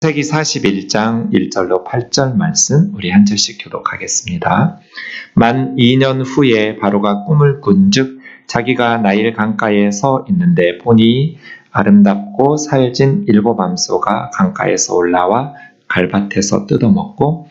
창세기 41장 1절로 8절 말씀 우리 한 절씩 교독하겠습니다. 만 2년 후에 바로가 꿈을 꾼즉 자기가 나일 강가에 서 있는데 보니 아름답고 살진 7암소가 강가에서 올라와 갈밭에서 뜯어먹고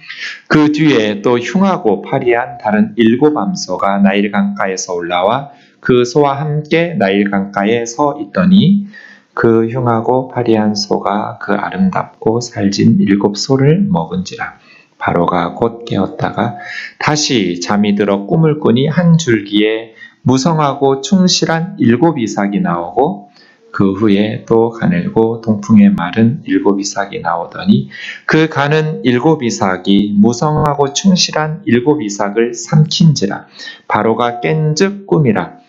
그 뒤에 또 흉하고 파리한 다른 7암소가 나일 강가에서 올라와 그 소와 함께 나일 강가에 서 있더니 그 흉하고 파리한 소가 그 아름답고 살진 7소를 먹은지라. 바로가 곧 깨었다가 다시 잠이 들어 꿈을 꾸니 한 줄기에 무성하고 충실한 7이삭이 나오고 그 후에 또 가늘고 동풍에 마른 7이삭이 나오더니 그 가는 7이삭이 무성하고 충실한 7이삭을 삼킨지라. 바로가 깬즉 꿈이라.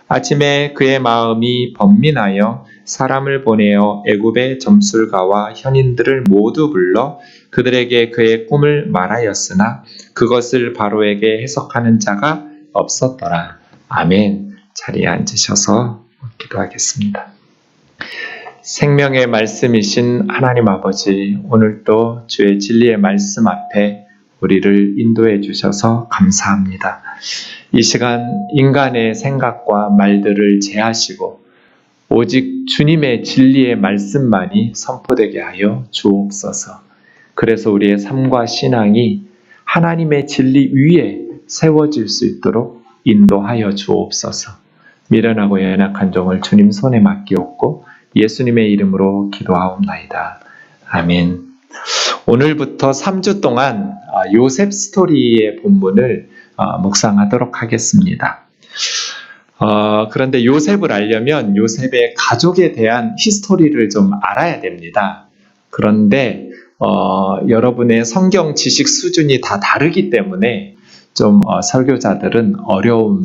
아침에 그의 마음이 번민하여 사람을 보내어 애굽의 점술가와 현인들을 모두 불러 그들에게 그의 꿈을 말하였으나 그것을 바로에게 해석하는 자가 없었더라. 아멘. 자리에 앉으셔서 기도하겠습니다. 생명의 말씀이신 하나님 아버지, 오늘도 주의 진리의 말씀 앞에 우리를 인도해 주셔서 감사합니다. 이 시간 인간의 생각과 말들을 제하시고 오직 주님의 진리의 말씀만이 선포되게 하여 주옵소서. 그래서 우리의 삶과 신앙이 하나님의 진리 위에 세워질 수 있도록 인도하여 주옵소서. 미련하고 연약한 종을 주님 손에 맡기옵고 예수님의 이름으로 기도하옵나이다. 아멘. 오늘부터 3주 동안 요셉 스토리의 본문을 묵상하도록 하겠습니다. 그런데 요셉을 알려면 요셉의 가족에 대한 히스토리를 좀 알아야 됩니다. 그런데 여러분의 성경 지식 수준이 다 다르기 때문에 좀 설교자들은 어려운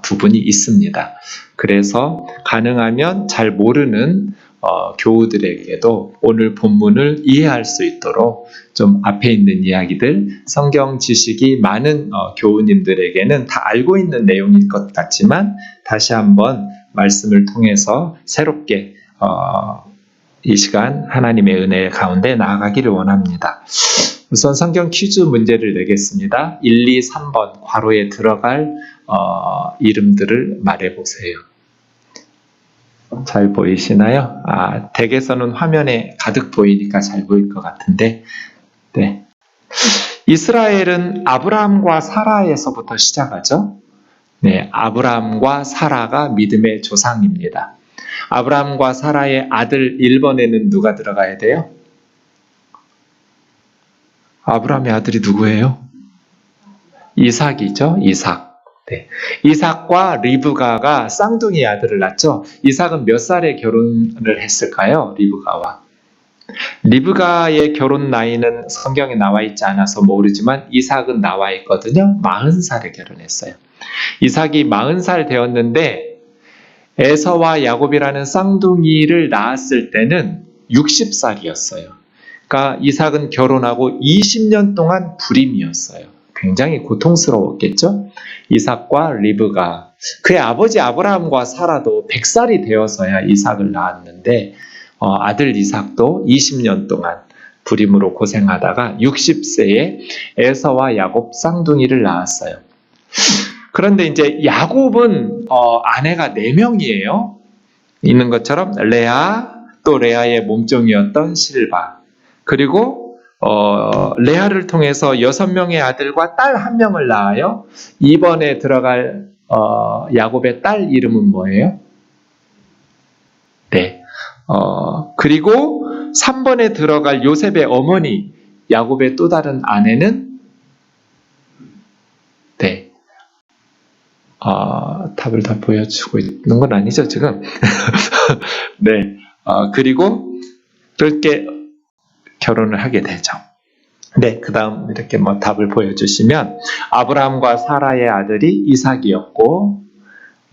부분이 있습니다. 그래서 가능하면 잘 모르는 교우들에게도 오늘 본문을 이해할 수 있도록 좀 앞에 있는 이야기들, 성경 지식이 많은 교우님들에게는 다 알고 있는 내용일 것 같지만 다시 한번 말씀을 통해서 새롭게 이 시간 하나님의 은혜 가운데 나아가기를 원합니다. 우선 성경 퀴즈 문제를 내겠습니다. 1, 2, 3번 괄호에 들어갈 이름들을 말해보세요. 잘 보이시나요? 댁에서는 화면에 가득 보이니까 잘 보일 것 같은데, 네. 이스라엘은 아브라함과 사라에서부터 시작하죠. 네, 아브라함과 사라가 믿음의 조상입니다. 아브라함과 사라의 아들 1번에는 누가 들어가야 돼요? 아브라함의 아들이 누구예요? 이삭이죠, 이삭. 네. 이삭과 리브가가 쌍둥이 아들을 낳죠. 이삭은 몇 살에 결혼을 했을까요? 리브가와. 리브가의 결혼 나이는 성경에 나와 있지 않아서 모르지만 이삭은 나와 있거든요. 40살에 결혼했어요. 이삭이 40살 되었는데 에서와 야곱이라는 쌍둥이를 낳았을 때는 60살이었어요. 그러니까 이삭은 결혼하고 20년 동안 불임이었어요. 굉장히 고통스러웠겠죠? 이삭과 리브가, 그의 아버지 아브라함과 사라도 100살이 되어서야 이삭을 낳았는데 아들 이삭도 20년 동안 불임으로 고생하다가 60세에 에서와 야곱 쌍둥이를 낳았어요. 그런데 이제 야곱은 아내가 4명이에요. 있는 것처럼 레아, 또 레아의 몸종이었던 실바, 그리고 레아를 통해서 6명의 아들과 딸 1명을 낳아요. 2번에 들어갈 야곱의 딸 이름은 뭐예요? 네. 그리고 3번에 들어갈 요셉의 어머니 야곱의 또 다른 아내는 네. 답을 다 보여주고 있는 건 아니죠 지금? 네. 그리고 그렇게 결혼을 하게 되죠. 네, 그 다음 이렇게 답을 보여주시면 아브라함과 사라의 아들이 이삭이었고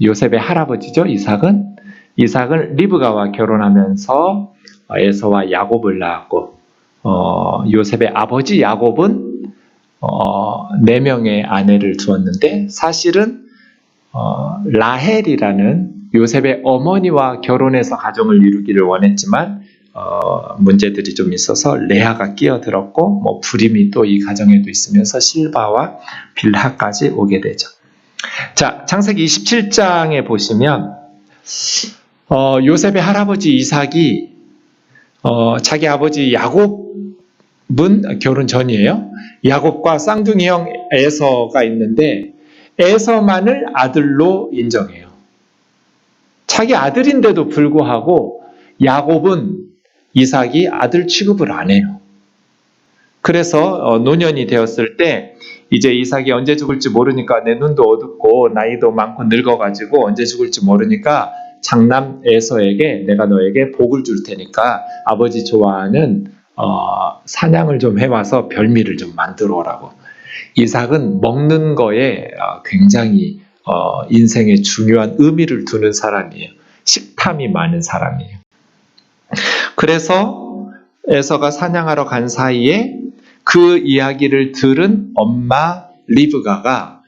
요셉의 할아버지죠. 이삭은 리브가와 결혼하면서 에서와 야곱을 낳았고 요셉의 아버지 야곱은 4명의 아내를 두었는데 사실은 라헬이라는 요셉의 어머니와 결혼해서 가정을 이루기를 원했지만 문제들이 좀 있어서 레아가 끼어들었고 뭐 불임이 또 이 가정에도 있으면서 실바와 빌하까지 오게 되죠. 자, 창세기 27장에 보시면 요셉의 할아버지 이삭이 자기 아버지 야곱은 결혼 전이에요. 야곱과 쌍둥이 형 에서가 있는데 에서만을 아들로 인정해요. 자기 아들인데도 불구하고 야곱은 이삭이 아들 취급을 안 해요. 그래서 노년이 되었을 때 이제 이삭이 언제 죽을지 모르니까 내 눈도 어둡고 나이도 많고 늙어가지고 언제 죽을지 모르니까 장남 에서에게 내가 너에게 복을 줄 테니까 아버지 좋아하는 사냥을 좀 해와서 별미를 좀 만들어 오라고. 이삭은 먹는 거에 굉장히 인생에 중요한 의미를 두는 사람이에요. 식탐이 많은 사람이에요. 그래서 에서가 사냥하러 간 사이에 그 이야기를 들은 엄마 리브가가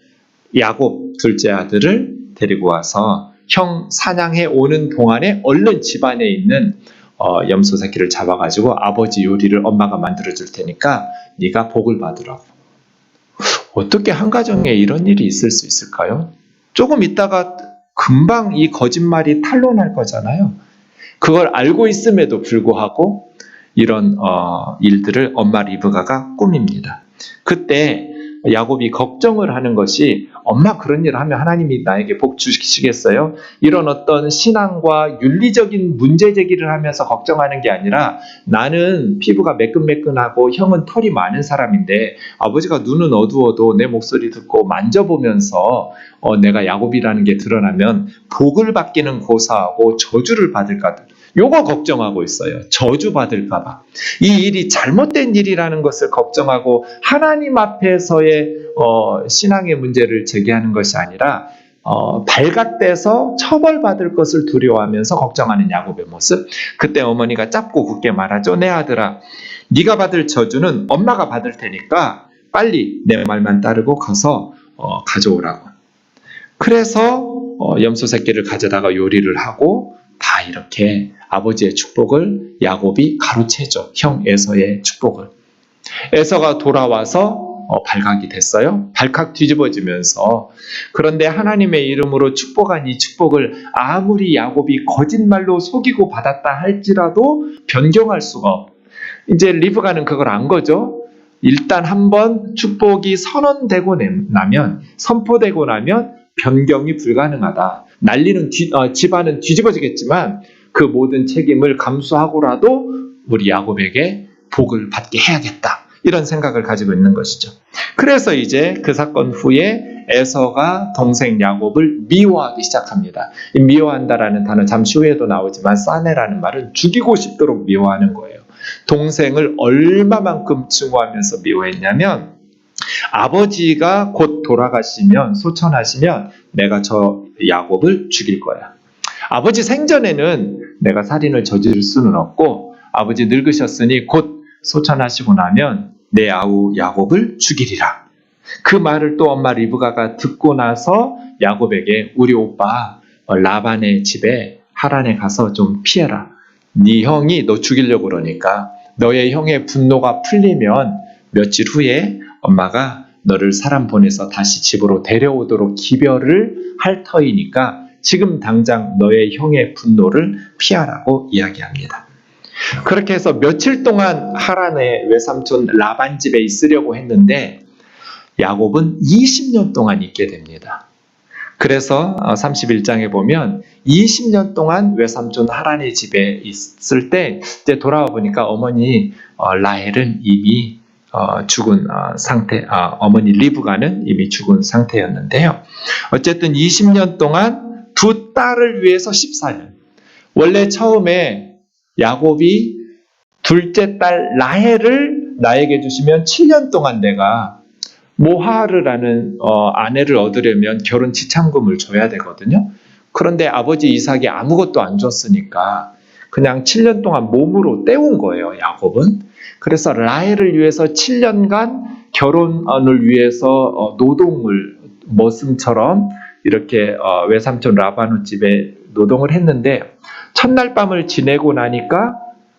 야곱 둘째 아들을 데리고 와서 형 사냥해 오는 동안에 얼른 집안에 있는 염소 새끼를 잡아가지고 아버지 요리를 엄마가 만들어줄 테니까 네가 복을 받으라고. 어떻게 한 가정에 이런 일이 있을 수 있을까요? 조금 있다가 금방 이 거짓말이 탄로날 거잖아요. 그걸 알고 있음에도 불구하고 이런 일들을 엄마 리브가가 꾸밉니다. 그때 야곱이 걱정을 하는 것이 엄마 그런 일을 하면 하나님이 나에게 복 주시겠어요? 이런 어떤 신앙과 윤리적인 문제 제기를 하면서 걱정하는 게 아니라 나는 피부가 매끈매끈하고 형은 털이 많은 사람인데 아버지가 눈은 어두워도 내 목소리 듣고 만져보면서 내가 야곱이라는 게 드러나면 복을 받기는 고사하고 저주를 받을까 요거 걱정하고 있어요. 저주 받을까 봐. 이 일이 잘못된 일이라는 것을 걱정하고 하나님 앞에서의 신앙의 문제를 제기하는 것이 아니라 발갓돼서 처벌받을 것을 두려워하면서 걱정하는 야곱의 모습. 그때 어머니가 짧고 굳게 말하죠. 내 아들아, 네가 받을 저주는 엄마가 받을 테니까 빨리 내 말만 따르고 가서 가져오라고. 그래서 염소 새끼를 가져다가 요리를 하고 다 이렇게 아버지의 축복을 야곱이 가로채죠. 형 에서의 축복을. 에서가 돌아와서 발각이 됐어요. 발칵 뒤집어지면서. 그런데 하나님의 이름으로 축복한 이 축복을 아무리 야곱이 거짓말로 속이고 받았다 할지라도 변경할 수가 없. 이제 리브가는 그걸 안 거죠. 일단 한번 축복이 선언되고 나면, 선포되고 나면 변경이 불가능하다. 난리는 집안은 뒤집어지겠지만 그 모든 책임을 감수하고라도 우리 야곱에게 복을 받게 해야겠다. 이런 생각을 가지고 있는 것이죠. 그래서 이제 그 사건 후에 에서가 동생 야곱을 미워하기 시작합니다. 이 미워한다라는 단어 잠시 후에도 나오지만 싸네라는 말은 죽이고 싶도록 미워하는 거예요. 동생을 얼마만큼 증오하면서 미워했냐면 아버지가 곧 돌아가시면 소천하시면 내가 저 야곱을 죽일 거야. 아버지 생전에는 내가 살인을 저지를 수는 없고 아버지 늙으셨으니 곧 소천하시고 나면 내 아우 야곱을 죽이리라. 그 말을 또 엄마 리브가가 듣고 나서 야곱에게 우리 오빠 라반의 집에 하란에 가서 좀 피해라. 네 형이 너 죽이려고 그러니까 너의 형의 분노가 풀리면 며칠 후에 엄마가 너를 사람 보내서 다시 집으로 데려오도록 기별을 할 터이니까 지금 당장 너의 형의 분노를 피하라고 이야기합니다. 그렇게 해서 며칠 동안 하란의 외삼촌 라반 집에 있으려고 했는데 야곱은 20년 동안 있게 됩니다. 그래서 31장에 보면 20년 동안 외삼촌 하란의 집에 있을 때 이제 돌아와 보니까 어머니 라헬은 이미 죽은 상태, 어머니 리브가는 이미 죽은 상태였는데요. 어쨌든 20년 동안 두 딸을 위해서 14년. 원래 처음에 야곱이 둘째 딸 라헬을 나에게 주시면 7년 동안 내가 모하르라는 아내를 얻으려면 결혼 지참금을 줘야 되거든요. 그런데 아버지 이삭이 아무것도 안 줬으니까 그냥 7년 동안 몸으로 때운 거예요, 야곱은. 그래서 라헬을 위해서 7년간 결혼을 위해서 노동을 머슴처럼 이렇게 외삼촌 라바노 집에 노동을 했는데 첫날 밤을 지내고 나니까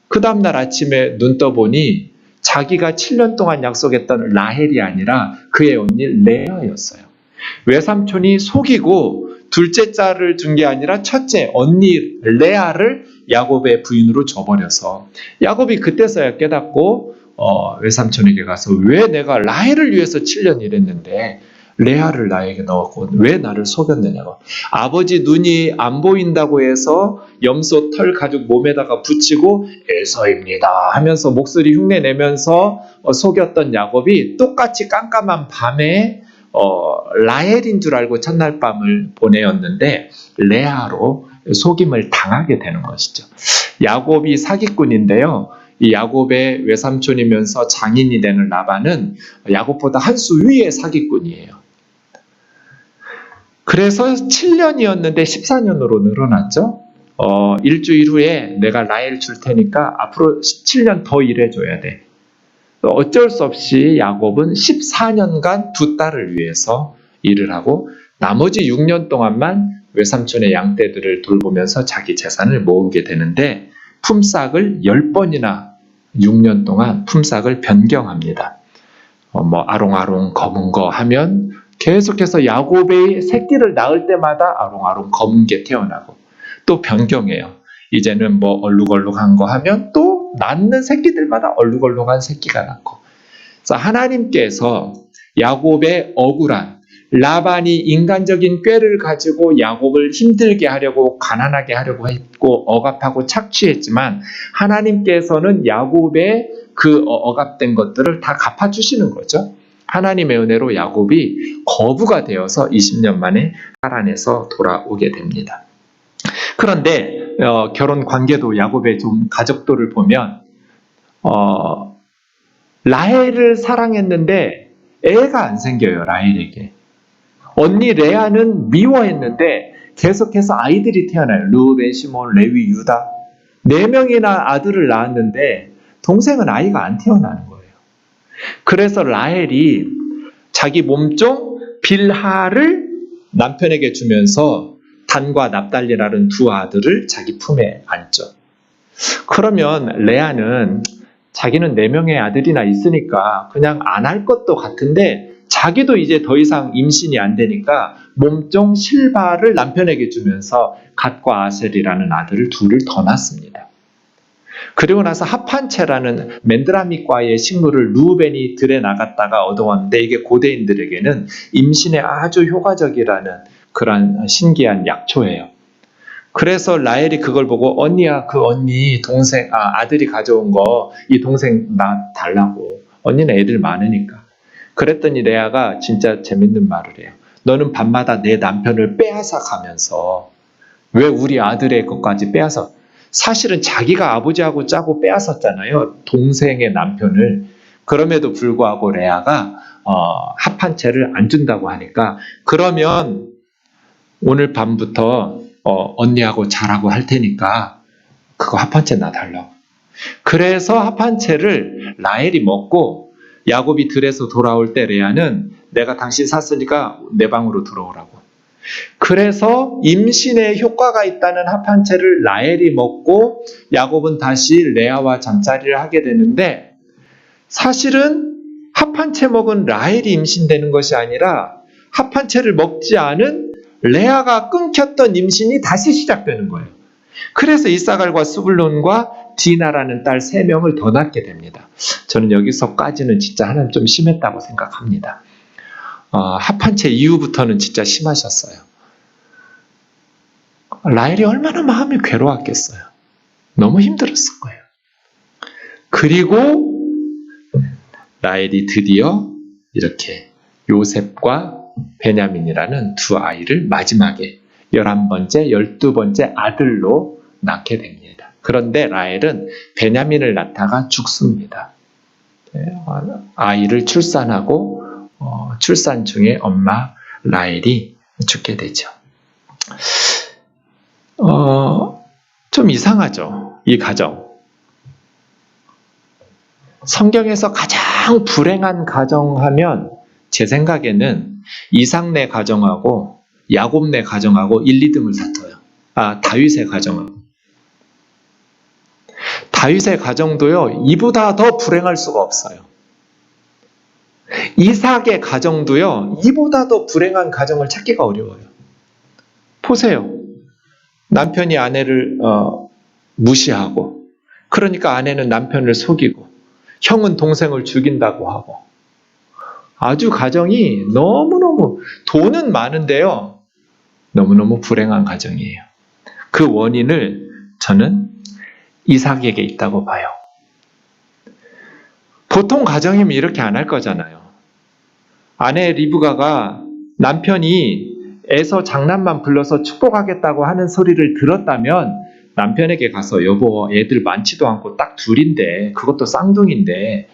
그 다음날 아침에 눈 떠보니 자기가 7년 동안 약속했던 라헬이 아니라 그의 언니 레아였어요. 외삼촌이 속이고 둘째 딸을 준 게 아니라 첫째 언니 레아를 야곱의 부인으로 줘버려서 야곱이 그때서야 깨닫고 외삼촌에게 가서 왜 내가 라헬을 위해서 7년 일했는데 레아를 나에게 넣었고 왜 나를 속였느냐고. 아버지 눈이 안 보인다고 해서 염소 털 가죽 몸에다가 붙이고 에서입니다 하면서 목소리 흉내내면서 속였던 야곱이 똑같이 깜깜한 밤에 라헬인 줄 알고 첫날 밤을 보내었는데 레아로 속임을 당하게 되는 것이죠. 야곱이 사기꾼인데요. 이 야곱의 외삼촌이면서 장인이 되는 라반은 야곱보다 한 수 위의 사기꾼이에요. 그래서 7년이었는데 14년으로 늘어났죠. 일주일 후에 내가 라헬 줄 테니까 앞으로 7년 더 일해줘야 돼. 어쩔 수 없이 야곱은 14년간 두 딸을 위해서 일을 하고 나머지 6년 동안만 외삼촌의 양떼들을 돌보면서 자기 재산을 모으게 되는데 품삯을 10번이나 6년 동안 품삯을 변경합니다. 아롱아롱 검은 거 하면 계속해서 야곱의 새끼를 낳을 때마다 아롱아롱 검은 게 태어나고 또 변경해요. 이제는 얼룩얼룩한 거 하면 또 낳는 새끼들마다 얼룩얼룩한 새끼가 낳고. 그래서 하나님께서 야곱의 억울한 라반이 인간적인 꾀를 가지고 야곱을 힘들게 하려고 가난하게 하려고 했고 억압하고 착취했지만 하나님께서는 야곱의 그 억압된 것들을 다 갚아주시는 거죠. 하나님의 은혜로 야곱이 거부가 되어서 20년 만에 하란에서 돌아오게 됩니다. 그런데 결혼 관계도 야곱의 좀 가족도를 보면 라헬을 사랑했는데 애가 안 생겨요. 라헬에게. 언니 레아는 미워했는데 계속해서 아이들이 태어나요. 르우벤, 시몬, 레위, 유다 4명이나 아들을 낳았는데 동생은 아이가 안 태어나는 거예요. 그래서 라헬이 자기 몸종 빌하를 남편에게 주면서 단과 납달리라는 두 아들을 자기 품에 안죠. 그러면 레아는 자기는 4명의 아들이나 있으니까 그냥 안 할 것도 같은데 자기도 이제 더 이상 임신이 안 되니까 몸종 실바를 남편에게 주면서 갓과 아셀이라는 아들을 둘을 더 낳습니다. 그리고 나서 합한채라는 맨드라미과의 식물을 루벤이 들에 나갔다가 얻어왔는데 이게 고대인들에게는 임신에 아주 효과적이라는 그런 신기한 약초예요. 그래서 라헬이 그걸 보고 언니야 그 언니 동생 아들이 가져온 거 이 동생 나 달라고. 언니는 애들 많으니까. 그랬더니 레아가 진짜 재밌는 말을 해요. 너는 밤마다 내 남편을 빼앗아 가면서 왜 우리 아들의 것까지 빼앗아. 사실은 자기가 아버지하고 짜고 빼앗았잖아요. 동생의 남편을. 그럼에도 불구하고 레아가 합한 채를 안 준다고 하니까 그러면 오늘 밤부터 언니하고 자라고 할 테니까 그거 합한 채 나 달라고. 그래서 합한 채를 라헬이 먹고 야곱이 들에서 돌아올 때 레아는 내가 당신 샀으니까 내 방으로 들어오라고. 그래서 임신에 효과가 있다는 합한 채를 라헬이 먹고 야곱은 다시 레아와 잠자리를 하게 되는데 사실은 합한 채 먹은 라헬이 임신되는 것이 아니라 합한 채를 먹지 않은 레아가 끊겼던 임신이 다시 시작되는 거예요. 그래서 이사갈과 스불론과 디나라는 딸 3명을 더 낳게 됩니다. 저는 여기서까지는 진짜 하나님 좀 심했다고 생각합니다. 합한 채 이후부터는 진짜 심하셨어요. 라헬이 얼마나 마음이 괴로웠겠어요. 너무 힘들었을 거예요. 그리고 라헬이 드디어 이렇게 요셉과 베냐민이라는 두 아이를 마지막에 11번째, 12번째 아들로 낳게 됩니다. 그런데 라헬은 베냐민을 낳다가 죽습니다. 아이를 출산하고 출산 중에 엄마 라헬이 죽게 되죠. 좀 이상하죠, 이 가정. 성경에서 가장 불행한 가정하면 제 생각에는 이삭네 가정하고 야곱네 가정하고 1, 2등을 다퉈요. 다윗의 가정하고. 다윗의 가정도요, 이보다 더 불행할 수가 없어요. 이삭의 가정도요, 이보다 더 불행한 가정을 찾기가 어려워요. 보세요. 남편이 아내를 무시하고, 그러니까 아내는 남편을 속이고, 형은 동생을 죽인다고 하고, 아주 가정이 너무너무, 돈은 많은데요, 너무너무 불행한 가정이에요. 그 원인을 저는 이삭에게 있다고 봐요. 보통 가정이면 이렇게 안 할 거잖아요. 아내 리브가가 남편이 에서 장난만 불러서 축복하겠다고 하는 소리를 들었다면 남편에게 가서 여보, 애들 많지도 않고 딱 둘인데, 그것도 쌍둥이인데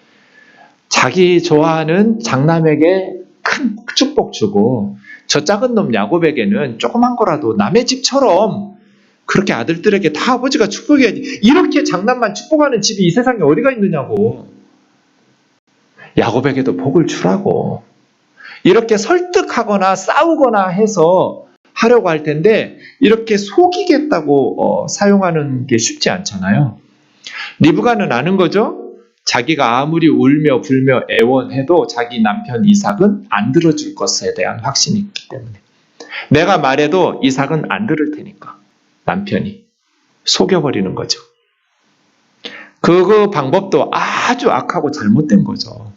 자기 좋아하는 장남에게 큰 축복 주고 저 작은 놈 야곱에게는 조그만 거라도 남의 집처럼 그렇게 아들들에게 다 아버지가 축복해야지. 이렇게 장남만 축복하는 집이 이 세상에 어디가 있느냐고. 야곱에게도 복을 주라고. 이렇게 설득하거나 싸우거나 해서 하려고 할 텐데 이렇게 속이겠다고 사용하는 게 쉽지 않잖아요. 리브가는 아는 거죠. 자기가 아무리 울며 불며 애원해도 자기 남편 이삭은 안 들어줄 것에 대한 확신이 있기 때문에. 내가 말해도 이삭은 안 들을 테니까 남편이 속여버리는 거죠. 그 방법도 아주 악하고 잘못된 거죠.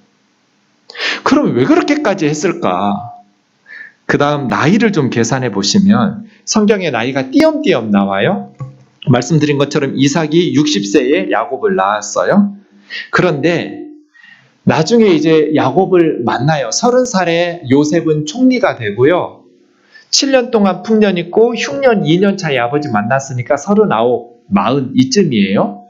그럼 왜 그렇게까지 했을까? 그 다음 나이를 좀 계산해 보시면 성경에 나이가 띄엄띄엄 나와요. 말씀드린 것처럼 이삭이 60세에 야곱을 낳았어요. 그런데 나중에 이제 야곱을 만나요. 30살에 요셉은 총리가 되고요. 7년 동안 풍년 있고 흉년 2년 차에 아버지 만났으니까 39, 40 이쯤이에요.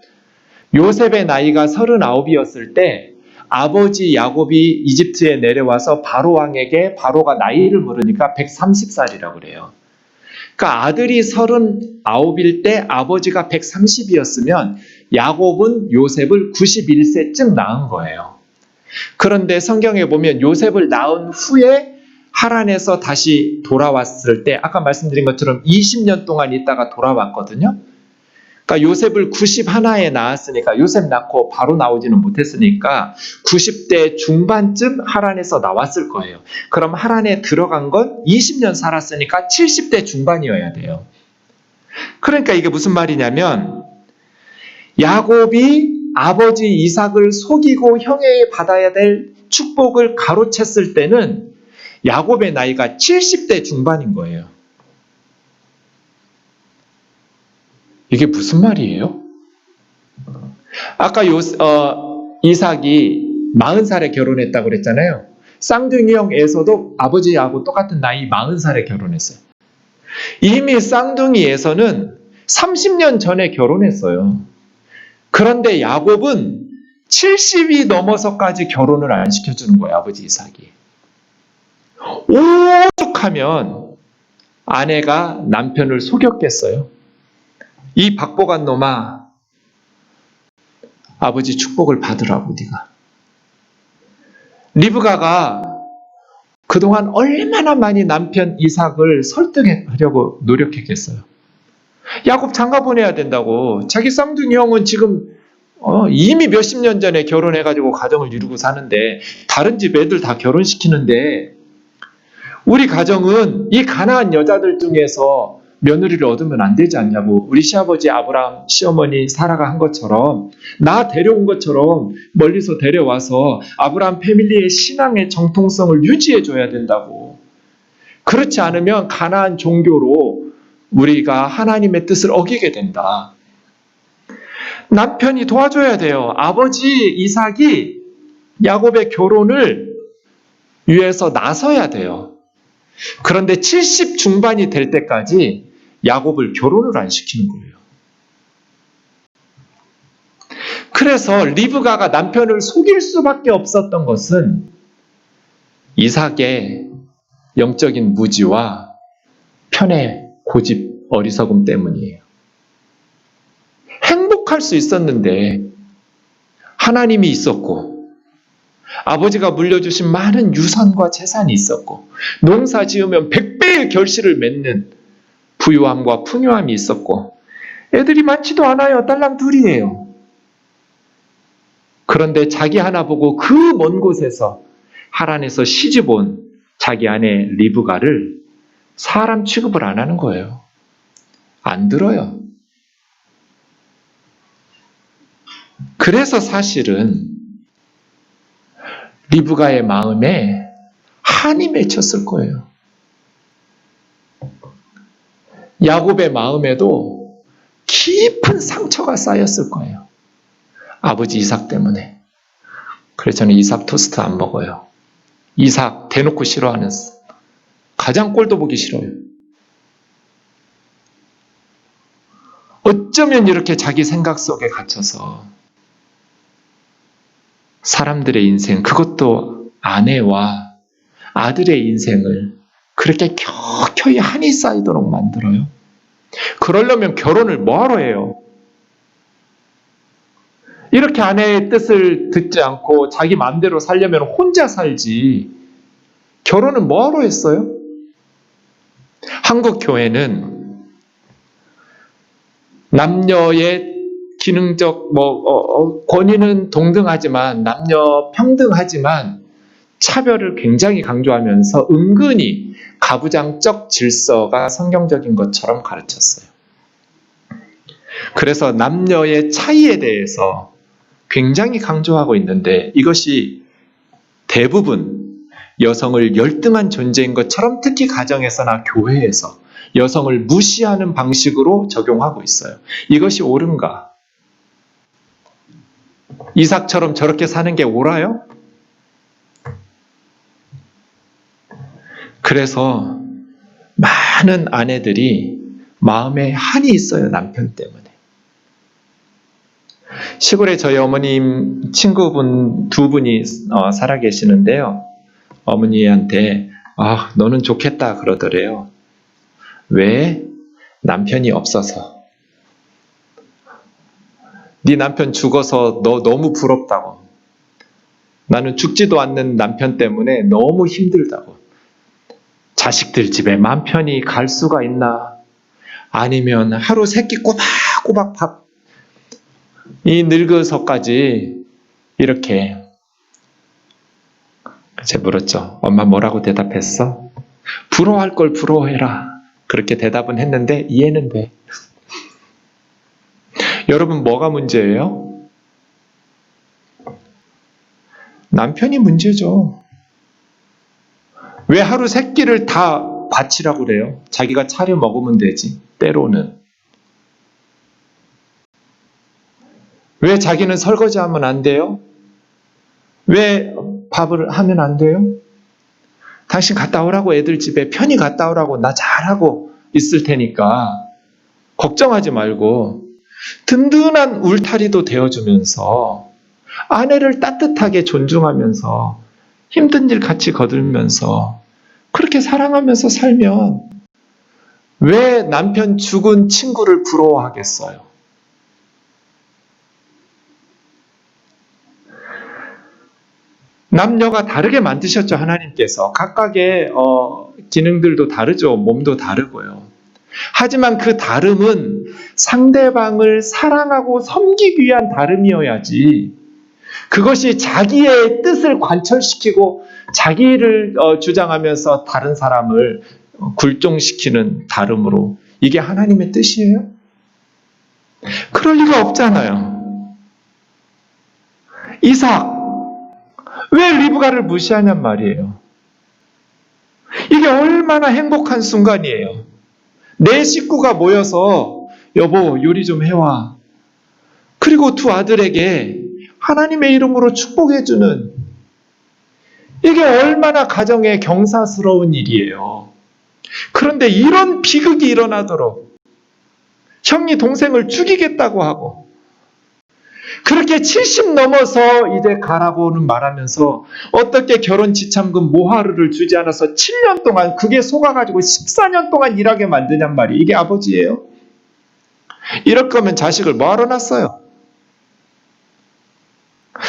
요셉의 나이가 39이었을 때 아버지 야곱이 이집트에 내려와서 바로 왕에게 바로가 나이를 물으니까 130살이라고 그래요. 그러니까 아들이 39일 때 아버지가 130이었으면 야곱은 요셉을 91세쯤 낳은 거예요. 그런데 성경에 보면 요셉을 낳은 후에 하란에서 다시 돌아왔을 때 아까 말씀드린 것처럼 20년 동안 있다가 돌아왔거든요. 그러니까 요셉을 91에 낳았으니까 요셉 낳고 바로 나오지는 못했으니까 90대 중반쯤 하란에서 나왔을 거예요. 그럼 하란에 들어간 건 20년 살았으니까 70대 중반이어야 돼요. 그러니까 이게 무슨 말이냐면 야곱이 아버지 이삭을 속이고 형에게 받아야 될 축복을 가로챘을 때는 야곱의 나이가 70대 중반인 거예요. 이게 무슨 말이에요? 아까 이삭이 40살에 결혼했다고 그랬잖아요. 쌍둥이 형 에서도 아버지하고 똑같은 나이 40살에 결혼했어요. 이미 쌍둥이 에서는 30년 전에 결혼했어요. 그런데 야곱은 70이 넘어서까지 결혼을 안 시켜주는 거예요. 아버지 이삭이. 오죽하면 아내가 남편을 속였겠어요. 이 박복한 놈아, 아버지 축복을 받으라고 네가. 리브가가 그동안 얼마나 많이 남편 이삭을 설득하려고 노력했겠어요. 야곱 장가 보내야 된다고. 자기 쌍둥이 형은 지금 이미 몇십 년 전에 결혼해가지고 가정을 이루고 사는데 다른 집 애들 다 결혼시키는데 우리 가정은 이 가나안 여자들 중에서 며느리를 얻으면 안 되지 않냐고. 우리 시아버지 아브라함, 시어머니 사라가 한 것처럼 나 데려온 것처럼 멀리서 데려와서 아브라함 패밀리의 신앙의 정통성을 유지해줘야 된다고. 그렇지 않으면 가나안 종교로 우리가 하나님의 뜻을 어기게 된다. 남편이 도와줘야 돼요. 아버지 이삭이 야곱의 결혼을 위해서 나서야 돼요. 그런데 70 중반이 될 때까지 야곱을 결혼을 안 시키는 거예요. 그래서 리브가가 남편을 속일 수밖에 없었던 것은 이삭의 영적인 무지와 편의 고집, 어리석음 때문이에요. 행복할 수 있었는데 하나님이 있었고 아버지가 물려주신 많은 유산과 재산이 있었고 농사 지으면 100배의 결실을 맺는 부유함과 풍요함이 있었고 애들이 많지도 않아요. 딸랑 둘이에요. 그런데 자기 하나 보고 그 먼 곳에서 하란에서 시집 온 자기 아내 리브가를 사람 취급을 안 하는 거예요. 안 들어요. 그래서 사실은 리브가의 마음에 한이 맺혔을 거예요. 야곱의 마음에도 깊은 상처가 쌓였을 거예요. 아버지 이삭 때문에. 그래서 저는 이삭 토스트 안 먹어요. 이삭 대놓고 싫어하는, 가장 꼴도 보기 싫어요. 어쩌면 이렇게 자기 생각 속에 갇혀서 사람들의 인생, 그것도 아내와 아들의 인생을 그렇게 켜켜이 한이 쌓이도록 만들어요. 그러려면 결혼을 뭐하러 해요? 이렇게 아내의 뜻을 듣지 않고 자기 마음대로 살려면 혼자 살지. 결혼은 뭐하러 했어요? 한국 교회는 남녀의 기능적 권위는 동등하지만, 남녀 평등하지만 차별을 굉장히 강조하면서 은근히 가부장적 질서가 성경적인 것처럼 가르쳤어요. 그래서 남녀의 차이에 대해서 굉장히 강조하고 있는데, 이것이 대부분 여성을 열등한 존재인 것처럼 특히 가정에서나 교회에서 여성을 무시하는 방식으로 적용하고 있어요. 이것이 옳은가? 이삭처럼 저렇게 사는 게 옳아요? 그래서 많은 아내들이 마음에 한이 있어요, 남편 때문에. 시골에 저희 어머님 친구분 두 분이 살아계시는데요. 어머니한테 너는 좋겠다 그러더래요. 왜? 남편이 없어서. 네 남편 죽어서 너 너무 부럽다고. 나는 죽지도 않는 남편 때문에 너무 힘들다고. 자식들 집에 맘 편히 갈 수가 있나? 아니면 하루 세끼 꼬박꼬박 밥, 이 늙어서까지 이렇게. 제가 물었죠. 엄마 뭐라고 대답했어? 부러워할 걸 부러워해라. 그렇게 대답은 했는데 이해는 돼. 여러분, 뭐가 문제예요? 남편이 문제죠. 왜 하루 세 끼를 다 바치라고 그래요? 자기가 차려 먹으면 되지. 때로는. 왜 자기는 설거지하면 안 돼요? 왜 밥을 하면 안 돼요? 당신 갔다 오라고, 애들 집에 편히 갔다 오라고, 나 잘하고 있을 테니까 걱정하지 말고 든든한 울타리도 되어주면서 아내를 따뜻하게 존중하면서 힘든 일 같이 거들면서 그렇게 사랑하면서 살면 왜 남편 죽은 친구를 부러워하겠어요? 남녀가 다르게 만드셨죠, 하나님께서. 각각의 기능들도 다르죠. 몸도 다르고요. 하지만 그 다름은 상대방을 사랑하고 섬기기 위한 다름이어야지, 그것이 자기의 뜻을 관철시키고 자기를 주장하면서 다른 사람을 굴종시키는 다름으로, 이게 하나님의 뜻이에요? 그럴 리가 없잖아요. 이삭, 왜 리브가를 무시하냔 말이에요. 이게 얼마나 행복한 순간이에요. 내 식구가 모여서 여보 요리 좀 해와. 그리고 두 아들에게 하나님의 이름으로 축복해주는, 이게 얼마나 가정에 경사스러운 일이에요. 그런데 이런 비극이 일어나도록 형이 동생을 죽이겠다고 하고, 그렇게 70 넘어서 이제 가라고는 말하면서 어떻게 결혼 지참금 모하르를 주지 않아서 7년 동안 그게 속아가지고 14년 동안 일하게 만드냔 말이에요. 이게 아버지예요? 이럴 거면 자식을 뭐하러 낳았어요?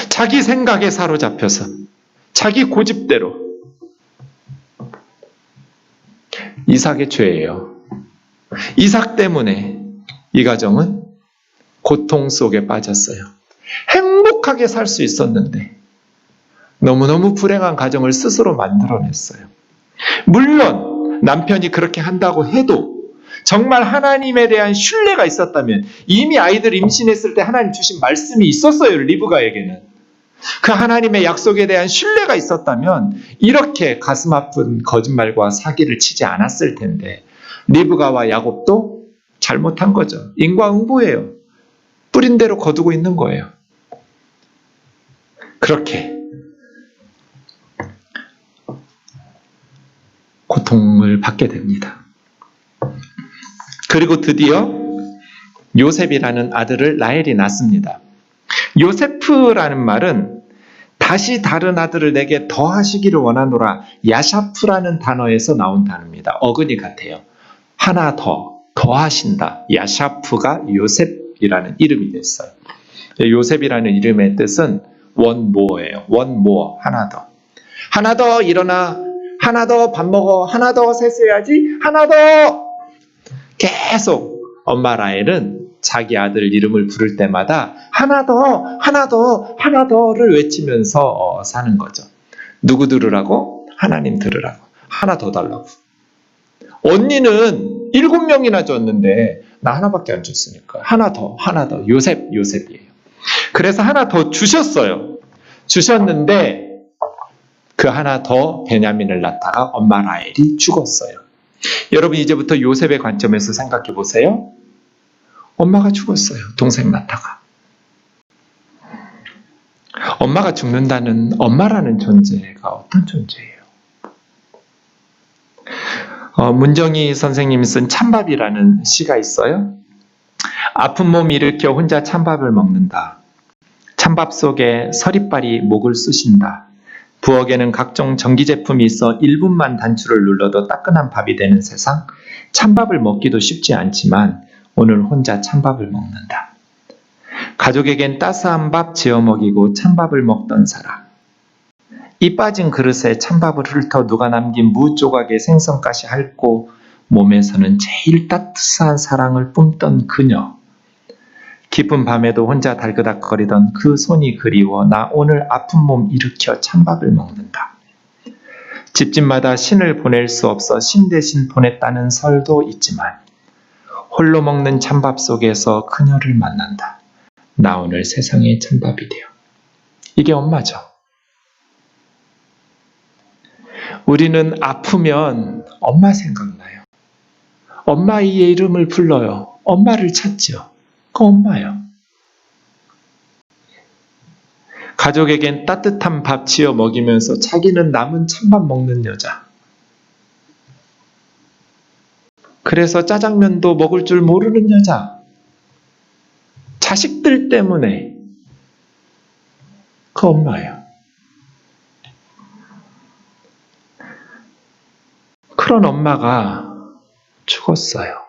자기 생각에 사로잡혀서 자기 고집대로. 이삭의 죄예요. 이삭 때문에 이 가정은 고통 속에 빠졌어요. 행복하게 살 수 있었는데 너무너무 불행한 가정을 스스로 만들어냈어요. 물론 남편이 그렇게 한다고 해도 정말 하나님에 대한 신뢰가 있었다면, 이미 아이들 임신했을 때 하나님 주신 말씀이 있었어요. 리브가에게는. 그 하나님의 약속에 대한 신뢰가 있었다면 이렇게 가슴 아픈 거짓말과 사기를 치지 않았을 텐데, 리브가와 야곱도 잘못한 거죠. 인과응보예요. 뿌린 대로 거두고 있는 거예요. 그렇게 고통을 받게 됩니다. 그리고 드디어 요셉이라는 아들을 라헬이 낳습니다. 요세프라는 말은 다시 다른 아들을 내게 더하시기를 원하노라, 야샤프라는 단어에서 나온 단어입니다. 어근이 같아요. 하나 더하신다. 야샤프가 요셉이라는 이름이 됐어요. 요셉이라는 이름의 뜻은 원모어예요. 원모어, 하나 더. 하나 더 일어나, 하나 더 밥 먹어, 하나 더 세수해야지, 하나 더. 계속 엄마 라헬은 자기 아들 이름을 부를 때마다 하나 더, 하나 더, 하나 더를 외치면서 사는 거죠. 누구 들으라고? 하나님 들으라고. 하나 더 달라고. 언니는 7명이나 줬는데 나 하나밖에 안 줬으니까 하나 더, 하나 더. 요셉이에요. 그래서 하나 더 주셨어요. 주셨는데 그 하나 더 베냐민을 낳다가 엄마 라헬이 죽었어요. 여러분, 이제부터 요셉의 관점에서 생각해 보세요. 엄마가 죽었어요. 동생 낳다가. 엄마가 죽는다는, 엄마라는 존재가 어떤 존재예요? 문정희 선생님이 쓴 찬밥이라는 시가 있어요. 아픈 몸 일으켜 혼자 찬밥을 먹는다. 찬밥 속에 서리빨이 목을 쑤신다. 부엌에는 각종 전기제품이 있어 1분만 단추를 눌러도 따끈한 밥이 되는 세상. 찬밥을 먹기도 쉽지 않지만 오늘 혼자 찬밥을 먹는다. 가족에겐 따스한 밥 지어 먹이고 찬밥을 먹던 사람. 이 빠진 그릇에 찬밥을 훑어 누가 남긴 무 조각에 생선가시 핥고 몸에서는 제일 따뜻한 사랑을 뿜던 그녀. 깊은 밤에도 혼자 달그닥거리던 그 손이 그리워 나 오늘 아픈 몸 일으켜 찬밥을 먹는다. 집집마다 신을 보낼 수 없어 신 대신 보냈다는 설도 있지만 홀로 먹는 찬밥 속에서 그녀를 만난다. 나 오늘 세상의 찬밥이 되어. 이게 엄마죠. 우리는 아프면 엄마 생각나요. 엄마 이의 이름을 불러요. 엄마를 찾죠. 그 엄마요. 가족에겐 따뜻한 밥 지어 먹이면서 자기는 남은 찬밥 먹는 여자. 그래서 짜장면도 먹을 줄 모르는 여자. 자식들 때문에 그 엄마예요. 그런 엄마가 죽었어요.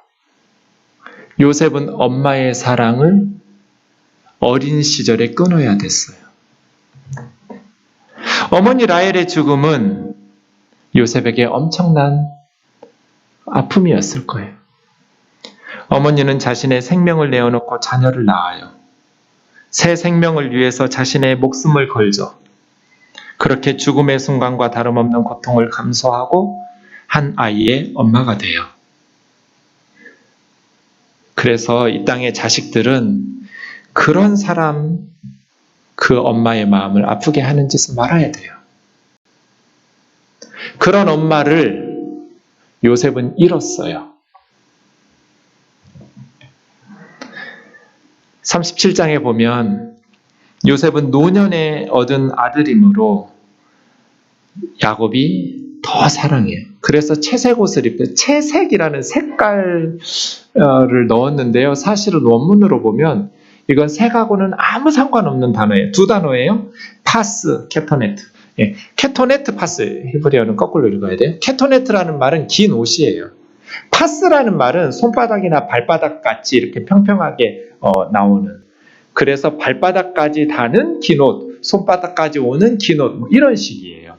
요셉은 엄마의 사랑을 어린 시절에 끊어야 됐어요. 어머니 라헬의 죽음은 요셉에게 엄청난 아픔이었을 거예요. 어머니는 자신의 생명을 내어놓고 자녀를 낳아요. 새 생명을 위해서 자신의 목숨을 걸죠. 그렇게 죽음의 순간과 다름없는 고통을 감수하고 한 아이의 엄마가 돼요. 그래서 이 땅의 자식들은 그런 사람, 그 엄마의 마음을 아프게 하는 짓은 말아야 돼요. 그런 엄마를 요셉은 잃었어요. 37장에 보면 요셉은 노년에 얻은 아들이므로 야곱이 더 사랑해요. 그래서 채색 옷을 입고 채색이라는 색깔을 넣었는데요. 사실은 원문으로 보면 이건 색하고는 아무 상관없는 단어예요. 두 단어예요. 파스, 케토네트. 예, 케토네트, 파스. 히브리어는 거꾸로 읽어야 돼요. 케토네트라는 말은 긴 옷이에요. 파스라는 말은 손바닥이나 발바닥 같이 이렇게 평평하게 나오는. 그래서 발바닥까지 닿는 긴 옷, 손바닥까지 오는 긴 옷, 뭐 이런 식이에요.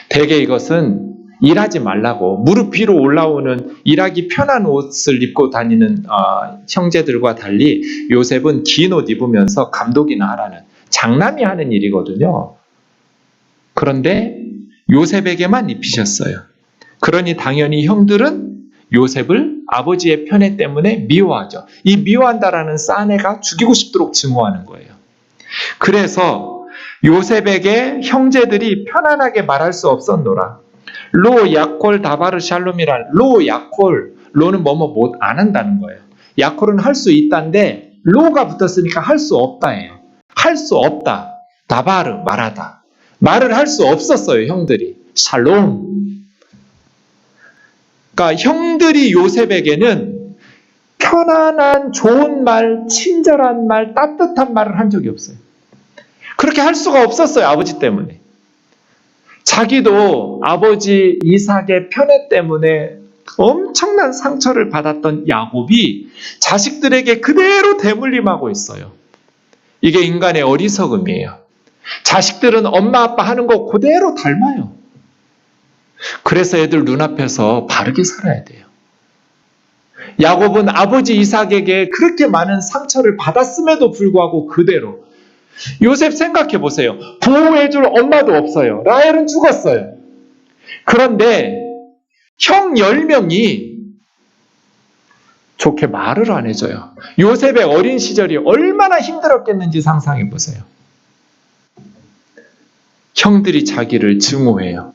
대개 이것은 일하지 말라고 무릎 위로 올라오는 일하기 편한 옷을 입고 다니는 형제들과 달리 요셉은 긴 옷 입으면서 감독이나 하라는 장남이 하는 일이거든요. 그런데 요셉에게만 입히셨어요. 그러니 당연히 형들은 요셉을 아버지의 편애 때문에 미워하죠. 이 미워한다라는 싸네가 죽이고 싶도록 증오하는 거예요. 그래서 요셉에게 형제들이 편안하게 말할 수 없었노라. 로 야콜 다바르 샬롬이란 로 야콜 로는 뭐뭐 못 안 한다는 거예요. 야콜은 할 수 있다인데 로가 붙었으니까 할 수 없다예요. 할 수 없다. 다바르 말하다. 말을 할 수 없었어요. 형들이. 샬롬. 그러니까 형들이 요셉에게는 편안한 좋은 말, 친절한 말, 따뜻한 말을 한 적이 없어요. 그렇게 할 수가 없었어요. 아버지 때문에. 자기도 아버지 이삭의 편애 때문에 엄청난 상처를 받았던 야곱이 자식들에게 그대로 대물림하고 있어요. 이게 인간의 어리석음이에요. 자식들은 엄마 아빠 하는 거 그대로 닮아요. 그래서 애들 눈앞에서 바르게 살아야 돼요. 야곱은 아버지 이삭에게 그렇게 많은 상처를 받았음에도 불구하고 그대로. 요셉 생각해 보세요. 보호해줄 엄마도 없어요. 라헬은 죽었어요. 그런데 형 10명이 좋게 말을 안 해줘요. 요셉의 어린 시절이 얼마나 힘들었겠는지 상상해 보세요. 형들이 자기를 증오해요.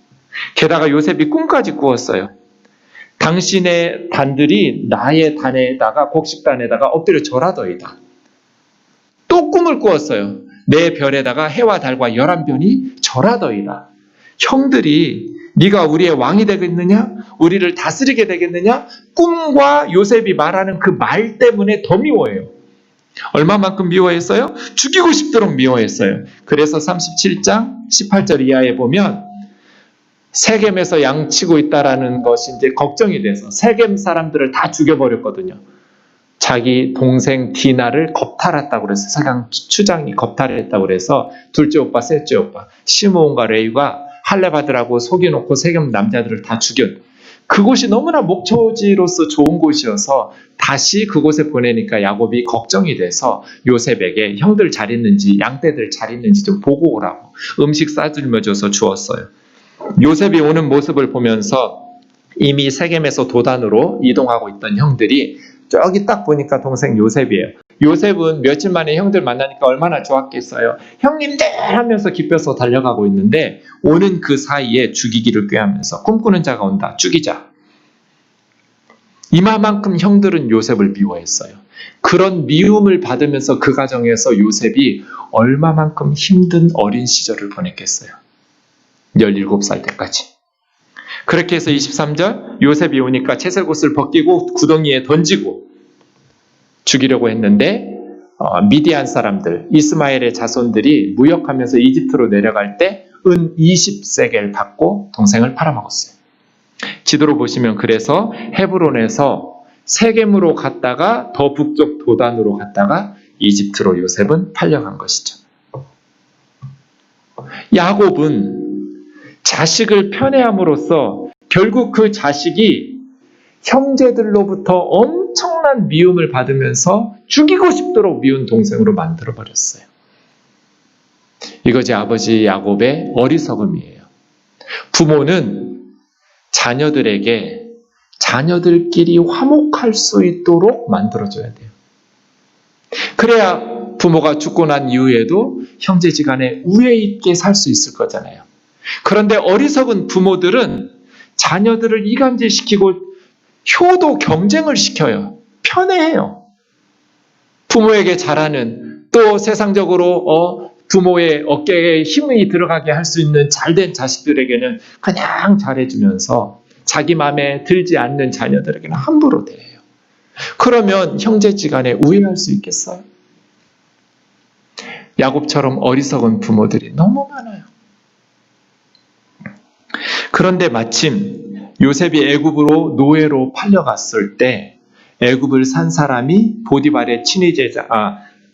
게다가 요셉이 꿈까지 꾸었어요. 당신의 단들이 나의 단에다가 곡식단에다가 엎드려 절하더이다. 또 꿈을 꾸었어요. 내 별에다가 해와 달과 11별이 절하더이다. 형들이 네가 우리의 왕이 되겠느냐? 우리를 다스리게 되겠느냐? 꿈과 요셉이 말하는 그 말 때문에 더 미워해요. 얼마만큼 미워했어요? 죽이고 싶도록 미워했어요. 그래서 37장 18절 이하에 보면 세겜에서 양치고 있다라는 것이 이제 걱정이 돼서 세겜 사람들을 다 죽여버렸거든요. 자기 동생 디나를 겁탈했다고 그래서 세상 추장이 겁탈했다고 그래서 둘째 오빠, 셋째 오빠 시므온과 레위가 할레바드라고 속여놓고 세겜 남자들을 다 죽였. 그곳이 너무나 목초지로서 좋은 곳이어서 다시 그곳에 보내니까 야곱이 걱정이 돼서 요셉에게 형들 잘 있는지 양떼들 잘 있는지 좀 보고 오라고 음식 싸들며줘서 주었어요. 요셉이 오는 모습을 보면서 이미 세겜에서 도단으로 이동하고 있던 형들이 저기 딱 보니까 동생 요셉이에요. 요셉은 며칠 만에 형들 만나니까 얼마나 좋았겠어요. 형님들 하면서 기뻐서 달려가고 있는데 오는 그 사이에 죽이기를 꾀하면서 꿈꾸는 자가 온다. 죽이자. 이마만큼 형들은 요셉을 미워했어요. 그런 미움을 받으면서 그 가정에서 요셉이 얼마만큼 힘든 어린 시절을 보냈겠어요. 17살 때까지. 그렇게 해서 23절 요셉이 오니까 채색옷을 벗기고 구덩이에 던지고 죽이려고 했는데 미디안 사람들 이스마엘의 자손들이 무역하면서 이집트로 내려갈 때 은 20세겔 받고 동생을 팔아먹었어요. 지도로 보시면 그래서 헤브론에서 세겜으로 갔다가 더 북쪽 도단으로 갔다가 이집트로 요셉은 팔려간 것이죠. 야곱은 자식을 편애함으로써 결국 그 자식이 형제들로부터 엄청난 미움을 받으면서 죽이고 싶도록 미운 동생으로 만들어버렸어요. 이것이 아버지 야곱의 어리석음이에요. 부모는 자녀들에게 자녀들끼리 화목할 수 있도록 만들어줘야 돼요. 그래야 부모가 죽고 난 이후에도 형제지간에 우애 있게 살 수 있을 거잖아요. 그런데 어리석은 부모들은 자녀들을 이간질시키고 효도 경쟁을 시켜요. 편애해요. 부모에게 잘하는 또 세상적으로 부모의 어깨에 힘이 들어가게 할 수 있는 잘된 자식들에게는 그냥 잘해주면서 자기 마음에 들지 않는 자녀들에게는 함부로 대해요. 그러면 형제지간에 우애할 수 있겠어요? 야곱처럼 어리석은 부모들이 너무 많아요. 그런데 마침 요셉이 애굽으로 노예로 팔려갔을 때 애굽을 산 사람이 보디발의 친위제장,